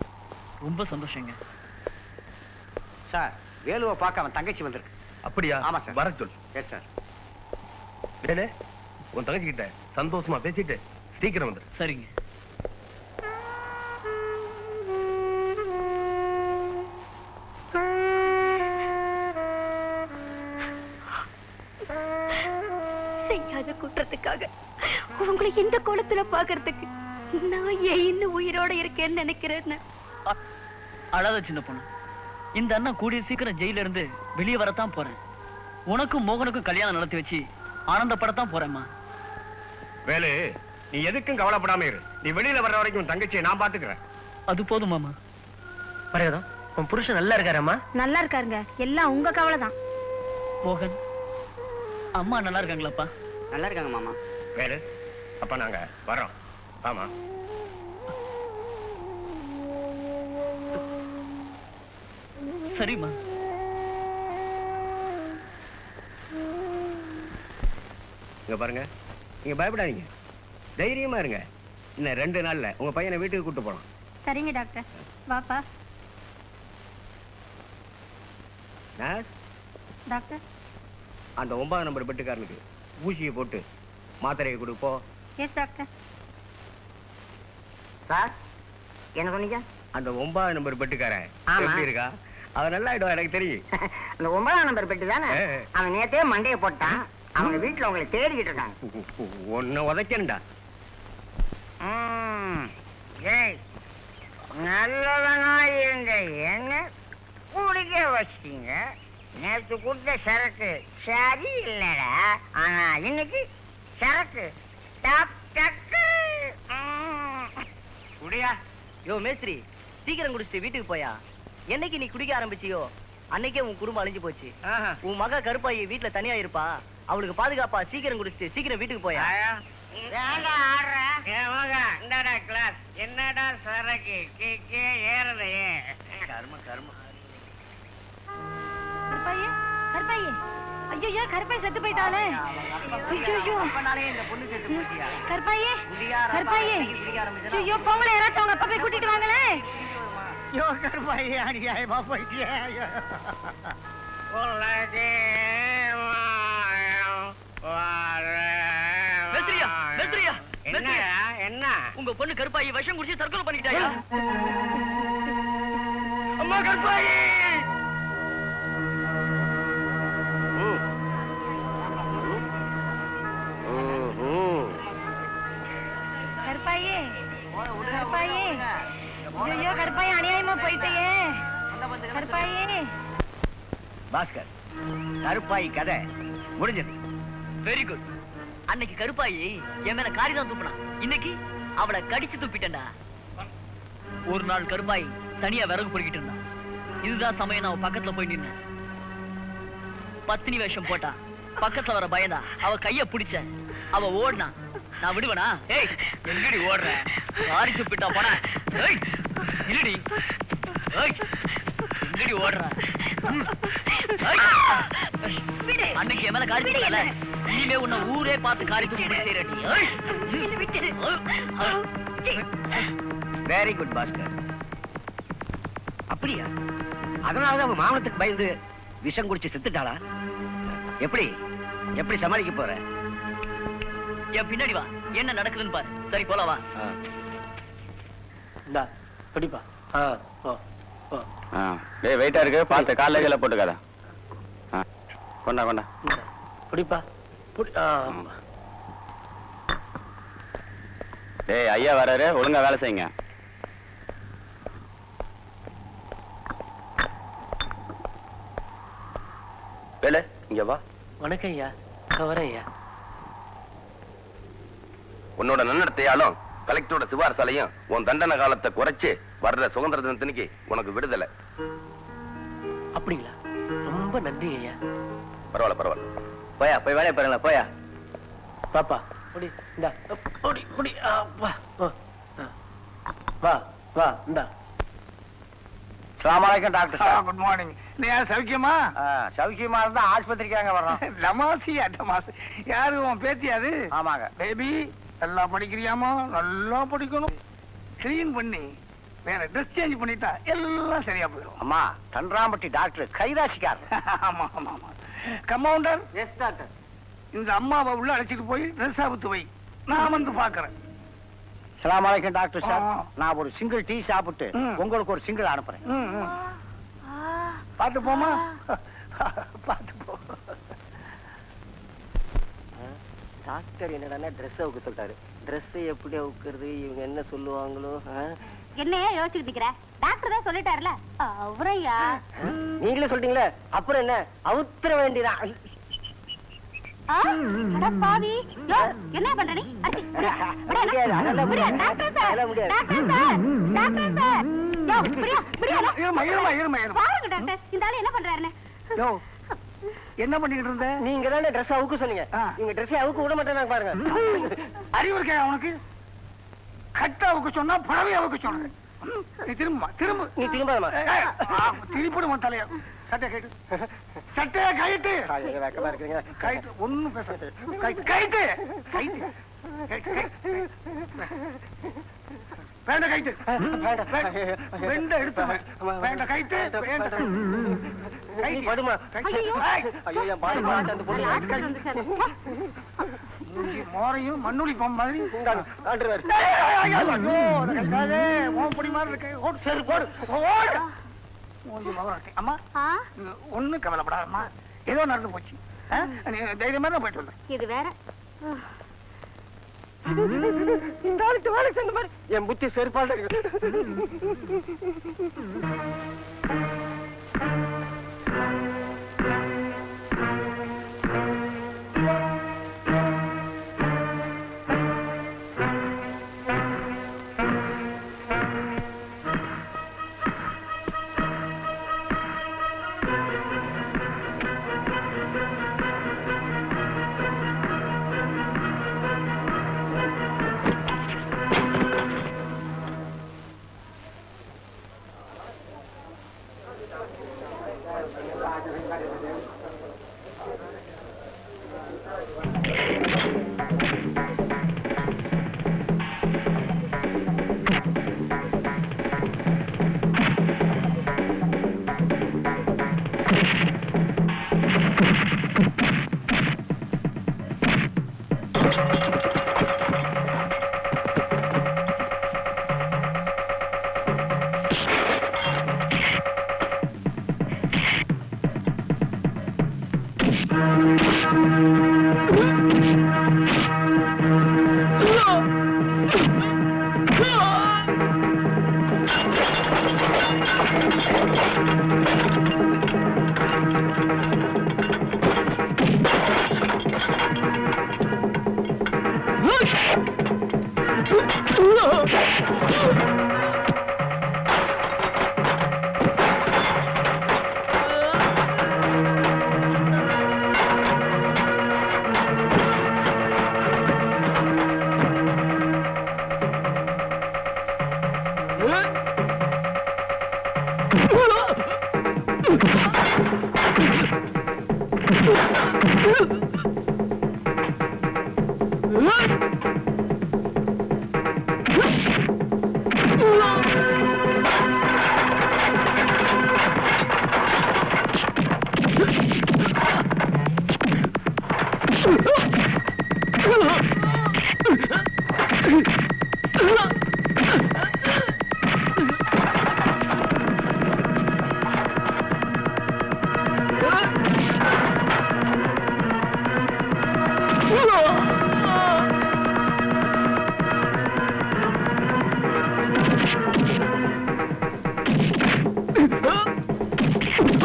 ரொம்ப சந்தோஷங்க. சார், வேலுவை பார்க்க அவன் தங்கச்சி வந்திருக்கு. அப்படியா? ஆமா சார். வர சொல். Yes sir. வேலு, உன் தங்கச்சி கிட்ட சந்தோஷமா பேசிட்டு சீக்கிரம் வந்துரு. சரிங்க. செய்யாத குற்றத்துக்காக உங்களை இந்த கோலத்துல பாக்குறதுக்கு நான் ஏன் இன்னும் உயிரோட இருக்கேன்னு நினைக்கிறேன்னு. அழாத சின்ன பொண்ணு. இந்த அண்ணன் கூடிய சீக்கிரம் ஜெயில இருந்து வெளியே வரத்தான் போறேன். உனக்கும் மோகனுக்கும் கல்யாணம் நடத்தி வச்சு ஆனந்தப்படத்தான் போறேம்மா. வேலு, நீ எதுக்கும் கவலைப்படாம இரு. நீ வெளியில வர்ற வரைக்கும் உன் தங்கச்சியை நான் பாத்துக்கிறேன். அது போதும் மாமா. மரியாதம், உன் புருஷன் நல்லா இருக்காரம்மா? நல்லா இருக்காருங்க. எல்லாம் உங்க கவலைதான். மோகன், அம்மா நல்லா இருக்காங்களாப்பா? நல்லா இருக்காங்க மாமா. வேலு, அப்ப நாங்க வர்றோம். ஆமா. சரிம்மா. இங்க பாருங்க, நீங்க பயப்படாதீங்க, தைரியமா இருங்க. இன்னும் 2 நாள்ல உங்க பையனை வீட்டுக்கு கூட்டு போலாம். சரிங்க டாக்டர். வாப்பா. டாக்டர், அந்த 9 நம்பர் பெட்டுக்காரனுக்கு ஊசியை போட்டு மாத்திரையை கொடுப்போ. Yes doctor. சார், என்ன சொன்னீங்க? அந்த 9 நம்பர் பெட்டுக்காரன் ஆமா. எப்படி இருக்கா? அவன் நல்லா ஆயிடுவா, எனக்கு தெரியும். அந்த 9ஆம் நம்பர் பெட்டு தானே? அவன் நேத்தே மண்டையை போட்டான். அவங்க வீட்டுல உங்களை தேடிக்கிட்டு இருக்காங்க. ஒன்னு உதைக்கண்டா. நல்லவனா இருந்த என்ன குடிக்க வச்சிட்டீங்க. நேற்று கொடுத்த சரக்கு சரி இல்லடா. ஆனா இன்னைக்கு சரக்கு டக் டக்கு. குடியா? யோ மேஸ்திரி, சீக்கிரம் குடிச்சிட்டு வீட்டுக்கு போயா. என்னைக்கு நீ குடிக்க ஆரம்பிச்சியோ அன்னைக்கே உன் குடும்பம் அழிஞ்சு போச்சு. உன் மக கருப்பாயி வீட்டுல தனியா இருப்பா. அவளுக்கு பாதுகாப்பா சீக்கிரம் குடிச்சிட்டு சீக்கிரம் வீட்டுக்கு போயா. என்னடா கிளாஸ், என்னடா சரக்கு ஏறலையே. கர்ம கர்ம. கருப்பாயே, கருப்பாயே. ஐயோ, கருப்பாய் செத்து போயிட்டாளே. ஐயோ, அப்பனாலே இந்த பொண்ணு செத்து போச்சியா? கருப்பாயே, குடியாரா கருப்பாயே. குடிக்க ஆரம்பிச்சா? ஐயோ, பொங்கலை யாராச்சும் அவங்க அப்பா போய் கூட்டிட்டு வாங்களே. யோ கருப்பாயி, அநியாயமா போயிட்டியே. மேஸ்திரியா, மேஸ்திரியா, மேஸ்திரியா. என்ன உங்க பொண்ணு கருப்பாயி விஷம் குடிச்சு தற்கொலை பண்ணிட்டாயா? அம்மா கருப்பாயி. கருப்பாயே, கருப்பாயே. ஐயோ, கருப்பாயே, அநியாயமா போயிட்டே. கருப்பாயே. பாஸ்கர், கருப்பாயி கதை முடிஞ்சது. Very good. அன்னைக்கு கருப்பாயி என் மேல காரி தான் துப்பினான். இன்னைக்கு அவளை கடிச்சு துப்பிட்டேன்டா. ஒரு நாள் கருப்பாயி தனியா விறகு பொறுக்கிட்டு இருந்தான். இதுதான் சமயம் நான் அவ பக்கத்துல போய் நின்னேன். பத்தினி வேஷம் போட்டா. பக்கத்துல வர பயந்தா அவ கைய பிடிச்ச. அவ ஓடினா. நான் விடுவனா? ஏய், எங்கடி ஓடுற? காரி துப்பிட்டா போனா. ஏய், இல்லடி. ஏய், எங்கடி ஓடுற? அன்னைக்கு என் மேல காரி துப்பிட்டல. இனிமே உன்னை ஊரே பார்த்து காரி துப்பி செய்யறடி. Very good Bhaskar. அப்படியா? அதனாலதான் அவன் மாமனத்துக்கு பயந்து விஷம் குடிச்சு செத்துட்டாளா? எப்படி எப்படி சமாளிக்க போற? என் பின்னாடி வா, என்ன நடக்குதுன்னு பாரு. சரி போலாம் வா. இந்தா பிடிப்பா. டேய் வெயிட்டா இருக்கு, பார்த்து கால்ல கீழ போட்டுக்காத. கொண்டா கொண்டா பிடிப்பா. டேய் ஐயா வராரு, ஒழுங்கா வேலை செய்யுங்க. வேலை இங்க வா. வணக்கம் ஐயா. வரேன் ஐயா. உன்னோட நன்னடத்தையாலும் கலெக்டரோட சிபாரசாலையும் உன் தண்டனை காலத்தை குறைச்சு வர்ற சுதந்திர தினத்தன்னைக்கு உனக்கு விடுதலை. அப்படிங்களா? ரொம்ப நன்றி ஐயா. பரவாயில்ல பரவாயில்ல. போயா போய் வேலையை பாருங்களா. போயா பாப்பா புடி. இந்தா புடி புடி. வா வா வா. இந்தா. அஸ்ஸலாமு அலைக்கும் டாக்டர் சார். Good morning. நீ சௌக்கியமா? சௌக்கியமா இருந்தா ஆஸ்பத்திரிக்காங்க வர்றோம். லமாசியா டமாஸ். யாரு உன் பேத்தியாது? ஆமாங்க. பேபி நல்லா படிக்கிறியாமா? நல்லா படிக்கணும். கிளீன் பண்ணி வேற ட்ரெஸ் சேஞ்ச் பண்ணிட்டா எல்லாம் சரியா போயிடும். அம்மா தன்றாம்பட்டி டாக்டர் கைராசிக்கார். ஆமா ஆமா ஆமா. Compounder, yes doctor. இந்த அம்மாவை உள்ள அழைச்சிட்டு போய் ட்ரெஸ் ஆபத்து வை, நான் வந்து பாக்குறேன். அஸ்ஸலாமு அலைக்கும் டாக்டர் சார். நான் ஒரு சிங்கிள் டீ சாப்பிட்டு உங்களுக்கு ஒரு சிங்கிள் அனுப்புறேன். பாத்து போமா. பாத்து போ. டாக்டர் என்னடா ட்ரெஸ் அவுக்க சொல்லிட்டாரு. ட்ரெஸ் எப்படி அவுக்குறது, இவங்க என்ன சொல்லுவாங்களோ. என்னையா யோசிச்சுட்டு இருக்கிற? டாக்டர் தான் சொல்லிட்டாருல. அவரையா நீங்களே சொல்லிட்டீங்களே, அப்புறம் என்ன அவுத்துற வேண்டியதான். பாவி என்ன பண்ற நீ? என்ன பண்றாருன்னு என்ன பண்ணிக்கிட்டு இருந்த? நீங்க தானே ட்ரெஸ் அவுக்கு சொன்னீங்க. நீங்க ட்ரெஸ் அவுக்கு விட மாட்டேன் பாருங்க. அறிவு இருக்கா உனக்கு? கட்ட அவுக்கு சொன்னா பறவை அவுக்கு சொன்ன. நீ திரும்ப திரும்ப. நீ திரும்ப திருப்பிடு உன் தலைய. சட்டையை கைட்டு. சட்டையை கைட்டு. வெக்கமா இருக்கிறீங்க. கைட்டு. ஒண்ணும் பேச. கைட்டு கைட்டு கைட்டு. வேண்ட கைட்டு. வேண்ட எடுத்து. வேண்ட கைட்டு. படுமா. ஐயோ என் பாடி பாட்டு அந்த பொண்ணு மோரையும் மண்ணுளி பம் மாதிரி அம்மா. ஒண்ணு கவலைப்படாதம்மா, ஏதோ நடந்து போச்சு. தைரியமா தான் போயிட்டு வந்தேன். இது வேற என் புத்தி செருப்பால் இருக்கு.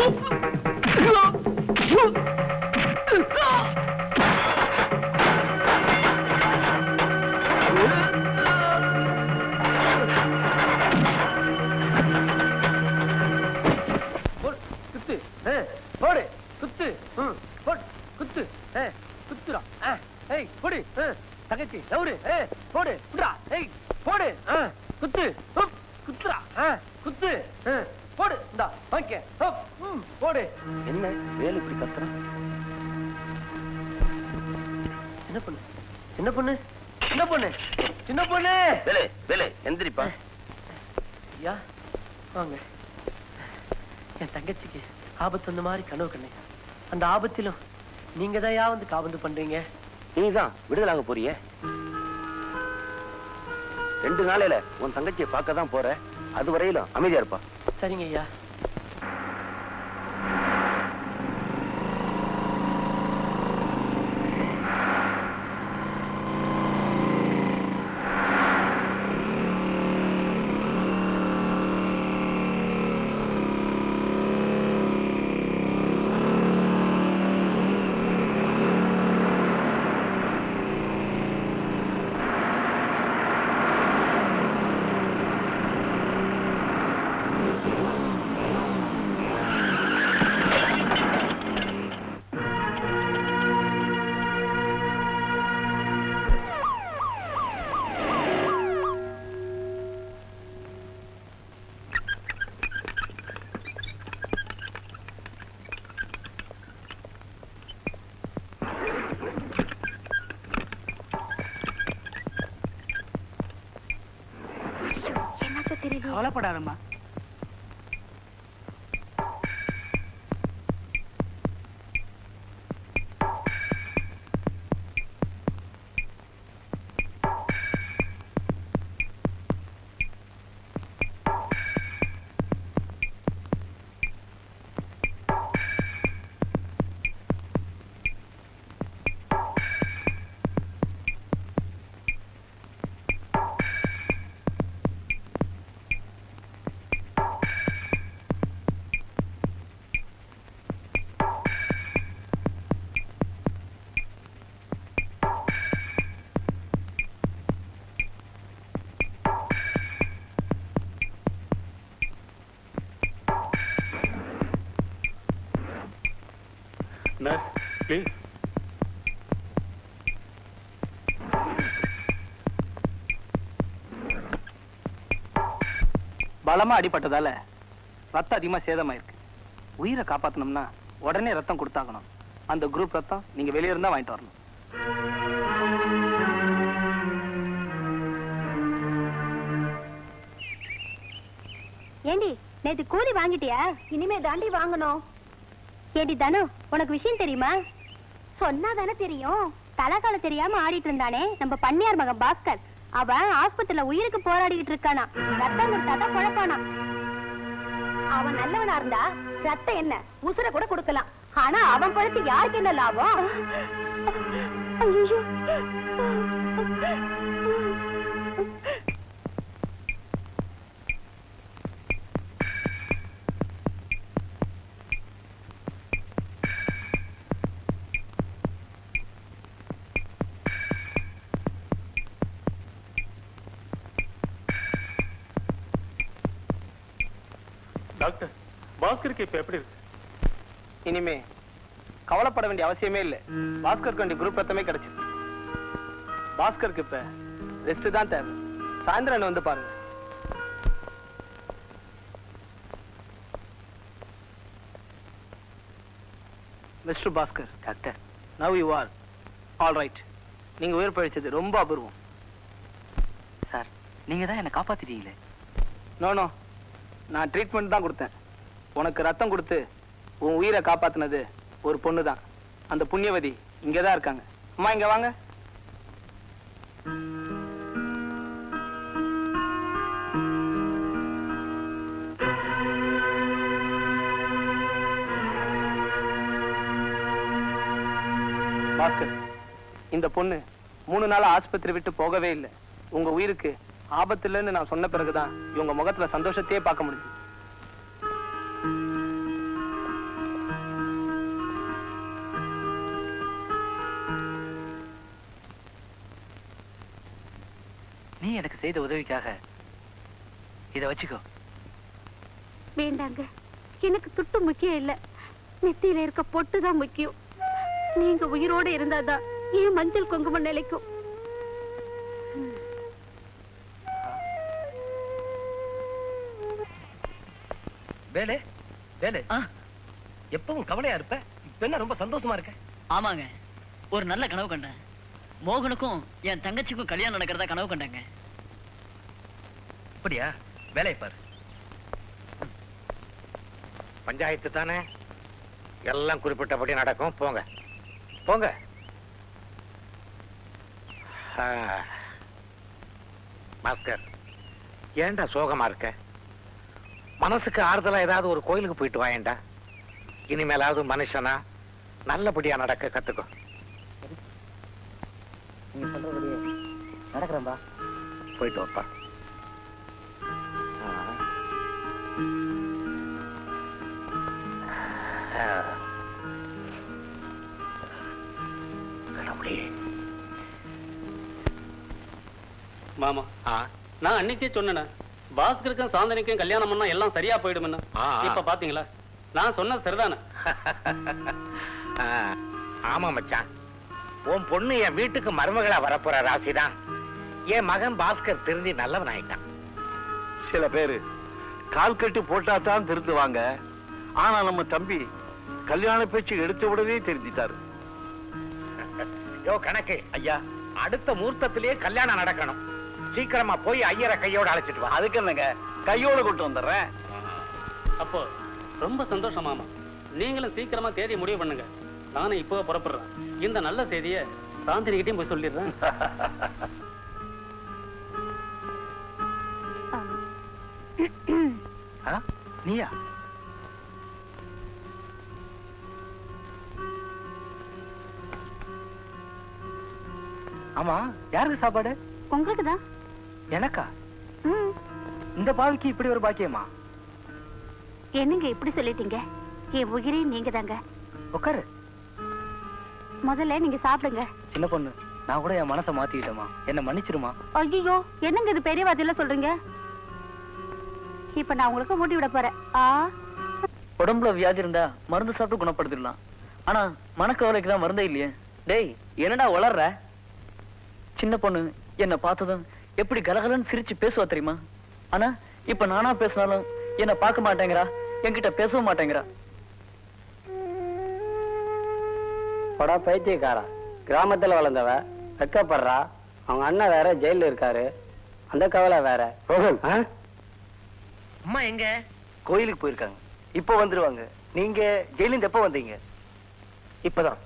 குத்து போடு குத்து போடு குத்து குத்துறா ஏய் போடு தகச்சி தவறு போடு குடுறா ஏய் போடு குத்து குத்துறா குத்து போடு இந்தா ஓகே போடு. என்ன வேலு இப்படி கத்துறான்? சின்ன பொண்ணு சின்ன பொண்ணு சின்ன பொண்ணு சின்ன பொண்ணு வேலு வேலு எந்திரிப்பா. ஐயா வாங்க. என் தங்கச்சிக்கு ஆபத்து வந்த மாதிரி கனவு கண்ணே. அந்த ஆபத்திலும் நீங்க தான் வந்து காபந்து பண்றீங்க. நீதான் விடுதலாக போறிய. 2 நாளையில உன் தங்கச்சியை பார்க்க தான் போற. அது வரையிலும் அமைதியா இருப்பா. சரிங்க ஐயா. கவலைப்படாதம்மா. Please. பலமா அடிபட்டதால ரத்தம் அதிகமா சேதமாயிருக்கு. உயிரை காப்பாத்தணும்னா உடனே ரத்தம் கொடுத்தாகணும். அந்த குரூப் ரத்தம் நீங்க வெளியே இருந்தா வாங்கிட்டு வரணும். ஏண்டி நேத்து கூலி வாங்கிட்டியா? இனிமே தாண்டி வாங்கணும். ஏடி தானு, உனக்கு விஷயம் தெரியுமா? சொன்னா தானே தெரியும். தலகால தெரியாம ஆடிட்டு இருந்தானே நம்ம பண்ணையார் மகன் பாஸ்கர், அவன் ஆஸ்பத்திரியில உயிருக்கு போராடிட்டு இருக்கானா. ரத்தம் கொடுத்தாதான் குழப்பானா. அவன் நல்லவனா இருந்தா ரத்தம் என்ன உசுர கூட கொடுக்கலாம். ஆனா அவன் பழத்து யாருக்கு என்ன லாபம்? ஐயோ, டாக்டர், பாஸ்கருக்கு இப்ப எப்படி இருக்கு? இனிமே கவலைப்பட வேண்டிய அவசியமே இல்லை. பாஸ்கருக்கு வேண்டிய குரூப் ரத்தமே கிடைச்சிருக்கு. பாஸ்கருக்கு இப்ப ரெஸ்ட் தான் தேவை. சாயந்தரம் வந்து பாருங்க. Mister Bhaskar, doctor, now you are all right. நீங்க உயிர் பழிச்சது ரொம்ப அபூர்வம். சார், நீங்க தான் என்ன காப்பாத்திட்டீங்களே. நோ நோ, நான் ட்ரீட்மெண்ட் தான் கொடுத்தேன். உனக்கு ரத்தம் கொடுத்து உன் உயிரை காப்பாத்தினது ஒரு பொண்ணு தான். அந்த புண்ணியவதி இங்கதான் இருக்காங்க. அம்மா இங்க வாங்க. பாஸ்கர், இந்த பொண்ணு 3 நாளா ஆஸ்பத்திரி விட்டு போகவே இல்லை. உங்க உயிருக்கு ஆபத்து இல்லைன்னு நான் சொன்ன பிறகுதான் இவங்க முகத்துல சந்தோஷத்தையே பார்க்க முடியும். எனக்கு செய்த உதவிக்காக இதை வச்சுக்கோ. வேண்டாங்க, எனக்கு துட்டு முக்கியம் இல்ல, நெத்தியில இருக்க பொட்டுதான் முக்கியம். நீங்க உயிரோட இருந்தாதான் ஏன் மஞ்சள் குங்குமம் நிலைக்கும். வேலு வேலு, எப்பவும் கவலையா இருப்ப, இப்ப என்ன ரொம்ப சந்தோஷமா இருக்க? ஆமாங்க, ஒரு நல்ல கனவு கண்டேன். மோகனுக்கும் என் தங்கச்சிக்கும் கல்யாணம் நடக்கிறதா கனவு கண்டாங்க. அப்படியா? வேலையை பாரு. பஞ்சாயத்து தானே, எல்லாம் குறிப்பிட்டபடி நடக்கும். போங்க போங்க. பாஸ்கர், ஏன்டா சோகமா இருக்க? மனசுக்கு ஆறுதலா ஏதாவது ஒரு கோயிலுக்கு போயிட்டு வாயேண்டா. இனிமேலாவது மனுஷனா நல்லபடியா நடக்க கத்துக்கோ. நீ சொல்றபடியே நடக்கிறேன்பா. போயிட்டு வாப்பா. மாமா, நான் அன்னைக்கே சொன்னேன், பாஸ்கருக்கும் சாந்தனிக்கும் கல்யாணம் பண்ணா எல்லாம் சரியா போயிடும்னு. இப்ப பாத்தீங்களா, நான் சொன்னது சரிதானே? ஆமா மச்சான், உன் பொண்ணு என் வீட்டுக்கு மருமகளா வரப்போற ராசிதான். என் மகன் பாஸ்கர் திருந்தி நல்லவன் ஆயிட்டான். சில பேரு கால் கட்டு போட்டா தான் திருந்துவாங்க. ஆனா நம்ம தம்பி கல்யாண பேச்சு எடுத்த உடனே தெரிஞ்சிட்டாரு. யோ கணக்கு ஐயா, அடுத்த முகூர்த்தத்திலேயே கல்யாணம் நடக்கணும். சீக்கிரமா போய் ஐயரை கையோட அழைச்சிட்டு வா. அதுக்கு என்னங்க, கையோட கூட்டு வந்துடுறேன். அப்போ ரொம்ப சந்தோஷம் மாமா. நீங்களும் சீக்கிரமா தேதி முடிவு பண்ணுங்க. நானும் இப்போ புறப்படுறேன். இந்த நல்ல செய்தியை சாந்தினிகிட்டையும் போய் சொல்லிடுறேன். நீயா? ஆமா, யாருக்கு சாப்பாடு? உங்களுக்கு தான். எனக்கா? இந்த பாவிக்கு இப்படி ஒரு பாக்கியமா? என்னங்க இப்படி சொல்லிட்டீங்க? என் உயிரே நீங்க தாங்க. உட்காரு. முதல்ல நீங்க சாப்பிடுங்க. சின்ன பொண்ணு, நான் கூட என் மனசை மாத்திக்கிட்டேமா, என்ன மன்னிச்சிருமா. ஐயோ, என்னங்க இது பெரிய வார்த்தையில சொல்றீங்க? இப்ப நான் உங்களுக்கு மூட்டி விட போறேன். உடம்புல வியாதி இருந்தா மருந்து சாப்பிட்டு குணப்படுத்திடலாம். ஆனா மனக்கவலைக்கு தான் மருந்தே இல்லையே. டேய், என்னடா வளர்ற? சின்ன பொண்ணு என்ன பார்த்ததும் எப்படி கலகலன்னு சிரிச்சு பேசுவா தெரியுமா? ஆனா இப்ப நானா பேசினாலும் என்ன பார்க்க மாட்டேங்கிறா, என்கிட்ட பேசவும் மாட்டேங்கிறா. படா பைத்தியக்காரா, கிராமத்துல வளர்ந்தவ வெக்கப்படுறா. அவங்க அண்ணன் வேற ஜெயில இருக்காரு, அந்த கவலை வேற. அம்மா எங்க? கோயிலுக்கு போயிருக்காங்க, இப்போ வந்துருவாங்க. நீங்க ஜெயிலிருந்து எப்போ வந்தீங்க? இப்பதான்.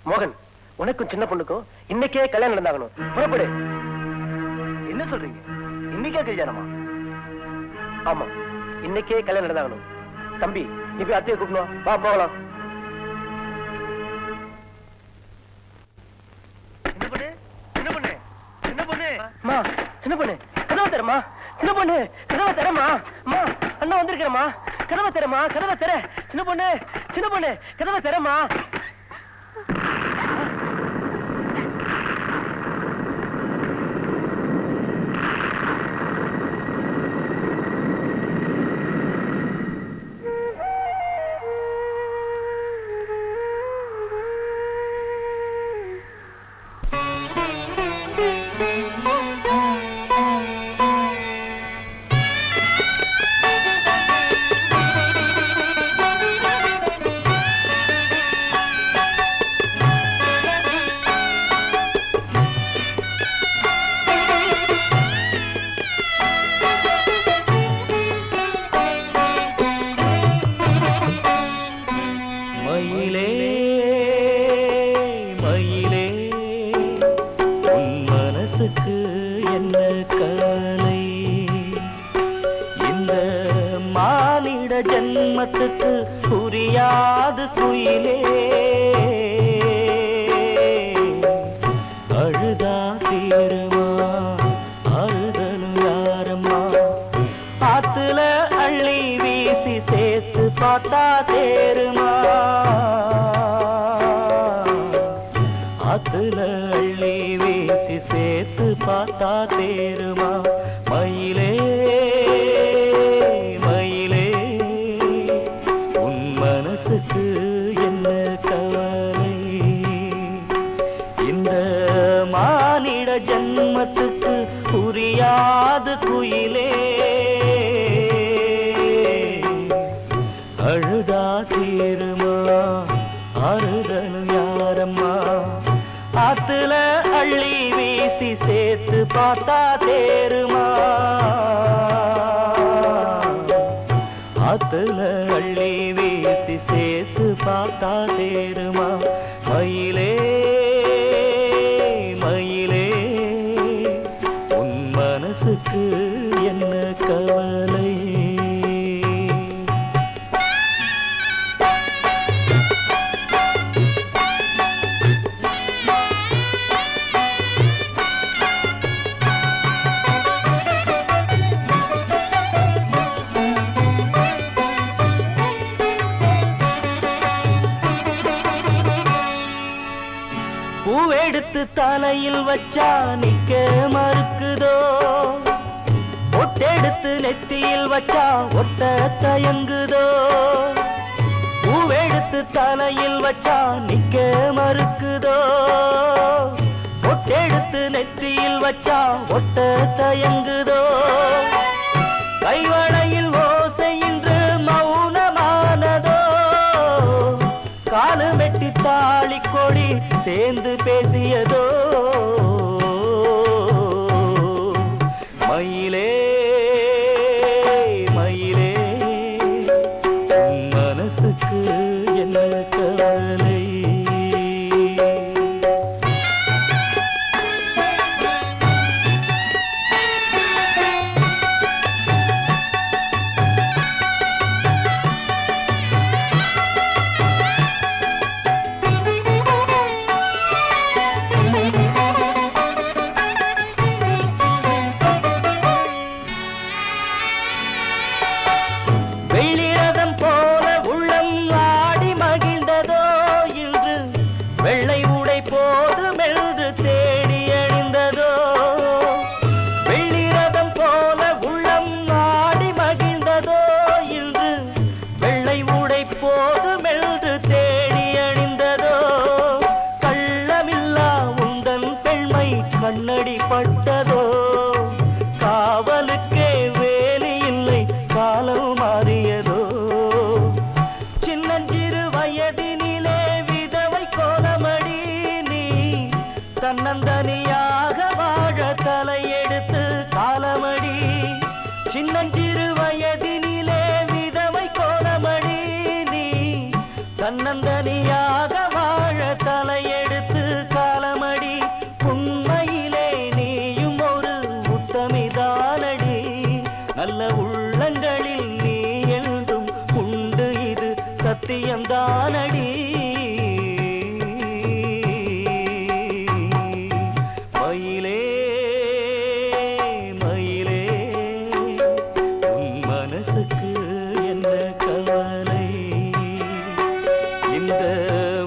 மோகன், உனக்கும் சின்ன பொண்ணுக்கும் இன்னைக்கே கல்யாணம் நடந்தாகணும். புறப்படு. என்ன சொல்றீங்க? இன்னைக்கே கல்யாணமா? ஆமா, இன்னைக்கே கல்யாணம் நடந்தாகணும். தம்பி, நீ போய் அத்தையை கூப்பிடணும். வா போகலாம். சின்ன பொண்ணு கதவை தரமா. சின்ன பொண்ணு கதவை தரமா. அம்மா, அண்ணா வந்திருக்கிறமா. கதவை தரமா, கதவை தர. சின்ன பொண்ணு கதவை தரமா. ஜன்மத்துக்கு புரியாது குயிலே, அழுதா தீருமா அழுதலும் யாரம்மா, ஆத்துல அள்ளி வீசி சேர்த்து பார்த்தா தேருமா, ஆத்துல அள்ளி வீசி சேர்த்து பார்த்தா தேருமா மயிலே மயிலே உன் மனசுக்கு என்ன கவலை இந்த மானிட ஜன்மத்துக்கு புரியாது குயிலே அழுதா தீருமா ஆறுதலும் யாரம்மா ஆத்துல அள்ளி வீசி சேர்த்து பார்த்தா தேருமா ஆத்துல அள்ளி வீசி சேர்த்து பார்த்தா தேருமா மயிலே மயிலே உன் மனசுக்கு என்ன கவலை பூவெடுத்து தலையில் வச்சா நிக்க மறுக்குதோ ஒட்டெடுத்து நெத்தியில் வச்சா ஒட்ட தயங்குதோ பூவெடுத்து தலையில் வச்சா நிக்க மறுக்குதோ ஒட்டெடுத்து நெத்தியில் வச்சா ஒட்ட தயங்குதோ கைவளையில் ஓசை இன்று மௌனமானதோ காலு மெட்டி தாளி கொடி சேர்ந்து பேசியதோ மயிலே மயிலே உன் மனசுக்கு என்ன கவலை கண்ணடி பட்டதோ காவலுக்கே வேலி இல்லை காலம் மாறியதோ சின்னஞ்சிறு வயதினிலே விதவை கோலமடி நீ தன்னந்தனியாக வாழ தலையெடுத்து காலமடி சின்னஞ்சிறு வயதினிலே விதவை கோலமடி நீ தன்னந்தனியாக வாழ தலையெடுத்து காலமடி உண்மையிலே நீயும் ஒரு உத்தமிதானடி நல்ல உள்ளங்களில் நீ என்றும் உண்டு இது சத்தியம்தானடி மயிலே மயிலே உன் மனசுக்கு என்ன கவலை இந்த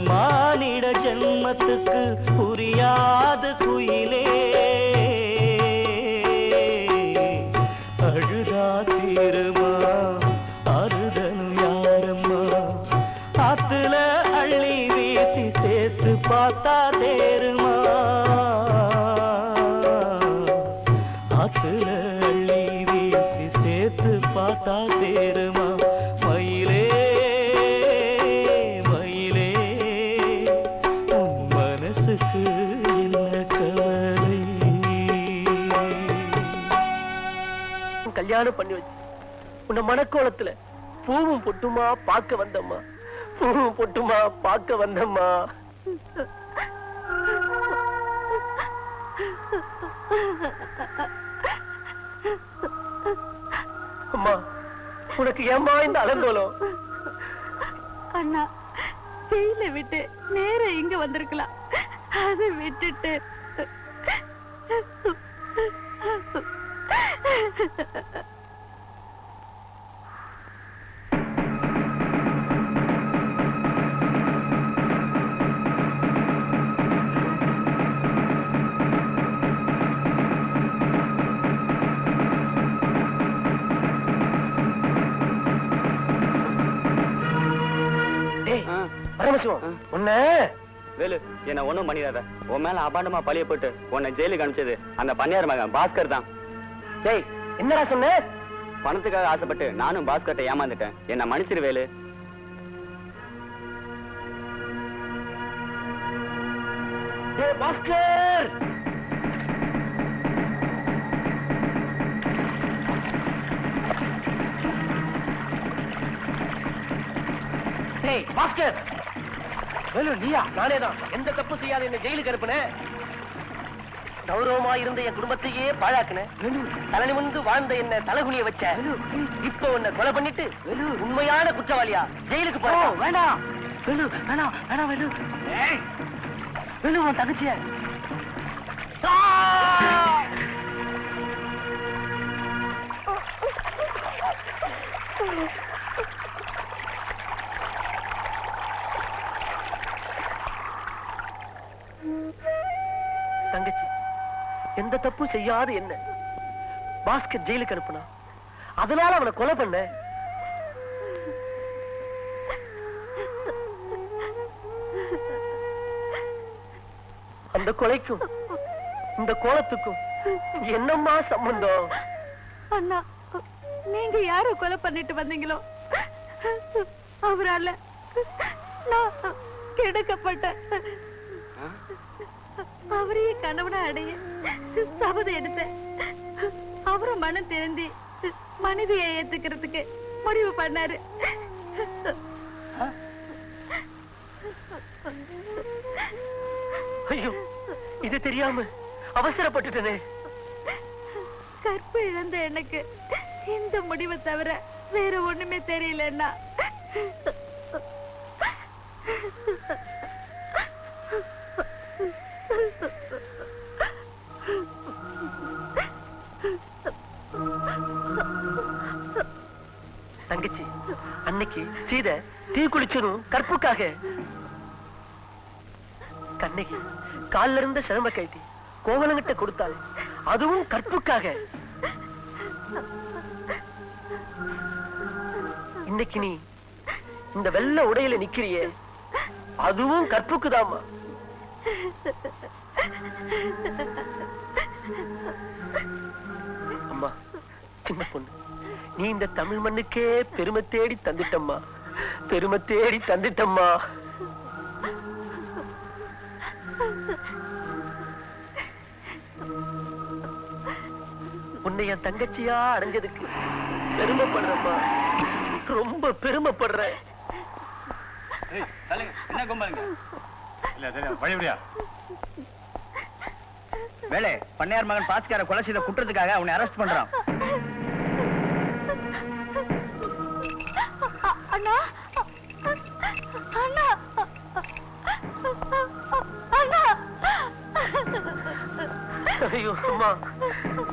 மானிட ஜன்மத்துக்கு புரியாது குயிலே அழுதா தீருமா ஆறுதலும் யாரம்மா ஆத்துல அள்ளி வீசி சேர்த்து பார்த்தா தேருமா ஆத்துல அள்ளி வீசி சேர்த்து பார்த்தா தேருமா மயிலே மயிலே உன் மனசுக்கு என்ன கவலை கல்யாணம் பண்ணி வச்சு உன்னை மனக்கோலத்துல பூவும் பொட்டுமா பார்க்க வந்தம்மா பூவும் பொட்டுமா பார்க்க வந்தம்மா அம்மா உனக்கு ஏம்மா இந்த அலங்கோலம் அண்ணா ஜெயில விட்டு நேர இங்க வந்திருக்கலாம் அதை விட்டுட்டு பரமசிவம் உன்ன வேலு என்ன ஒண்ணும் பண்ணிடாத. உன் மேல அபாண்டமா பழிய போட்டு உன்னை ஜெயிலுக்கு அனுப்பிச்சது அந்த பண்ணையார் மகன் பாஸ்கர் தான். டேய் என்னடா சொன்ன? பணத்துக்காக ஆசைப்பட்டு நானும் பாஸ்கர்ட்ட ஏமாந்துட்டேன். என்ன மன்னிச்சிரு வேலு. டேய் பாஸ்கர், டேய் பாஸ்கர். வேலு நீயா? நானேதான். எந்த தப்பு செய்யாத என்ன ஜெயிலுக்கு அனுப்புன. கௌரவமா இருந்த என் குடும்பத்தையே பாழாக்குன. தலை நிமிர்ந்து வாழ்ந்த என்ன தலைகுனிய வச்ச. இப்ப உன்னை கொலை பண்ணிட்டு உண்மையான குற்றவாளியா ஜெயிலுக்கு போ. வேண்டாம் வேலு, வேணாம் வேணாம் வேலு. வேலு உன் தங்கச்சிய தங்கச்சி எந்த தப்பு செய்யாத என்ன பாஸ்கர் ஜெயிலுக்கு அனுப்புனா. அதனால அவனை கொலை பண்ண. அந்த கொலைக்கும் இந்த கோலத்துக்கும் என்னம்மா சம்பந்தம்? அண்ணா, நீங்க யார கொலை பண்ணிட்டு வந்தீங்களோ அவரால நான் கெடுக்கப்பட்டேன். அவரையே கணவனை அடைய சபதம் எடுத்தேன். அவரை மனம் திருந்தி மனைவியை ஏத்துக்கிறதுக்கு முடிவு பண்ணாரு. ஐயோ, இது தெரியாம அவசரப்பட்டுட்டனே. கற்பு இழந்த எனக்கு இந்த முடிவை தவிர வேற ஒண்ணுமே தெரியலன்னா. தங்கச்சி, அன்னைக்கு சீதை தீ குளிச்சதும் கற்புக்காக. கண்ணகி கால்ல இருந்த சிரம கைட்டி கோவலங்கிட்ட கொடுத்தாள், அதுவும் கற்புக்காக. இன்னைக்கு நீ இந்த வெள்ளை உடையில நிக்கிறியே, அதுவும் கற்புக்குதாமா. அம்மா, சின்ன பொண்ணு, நீ இந்த தமிழ் மண்ணுக்கே பெருமை தேடி தந்துட்டம்மா, பெருமை தேடி தந்துட்டம்மா. உன்னை என் தங்கச்சியா அடைஞ்சதுக்கு பெருமைப்படுறம்மா, ரொம்ப பெருமைப்படுறேன். என்ன கும்பலுங்க? வழிபடியா வேலை பண்ணையார் மகன் பாஸ்கரை கொலை செய்த குற்றத்துக்காக அவனை அரெஸ்ட் பண்றான். அண்ணா, அண்ணா, அண்ணா. ஐயோ அம்மா,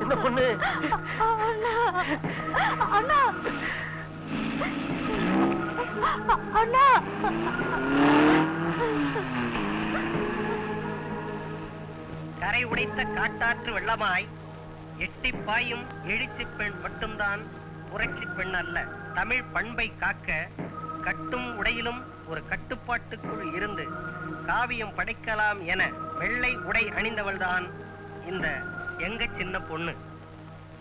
என்ன பொண்ணு? அண்ணா, அண்ணா. கரை உடைத்த காட்டாற்று வெள்ளமாய் எட்டி பாயும் எழுச்சி பெண் மட்டும்தான் புரட்சி பெண் அல்ல. தமிழ் பண்பை காக்க கட்டும் உடையிலும் ஒரு கட்டுப்பாட்டுக்குள் இருந்து காவியம் படைக்கலாம் என வெள்ளை உடை அணிந்தவள்தான் இந்த எங்க சின்ன பொண்ணு.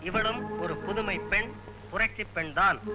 இவளும் ஒரு புதுமை பெண், புரட்சி பெண் தான்.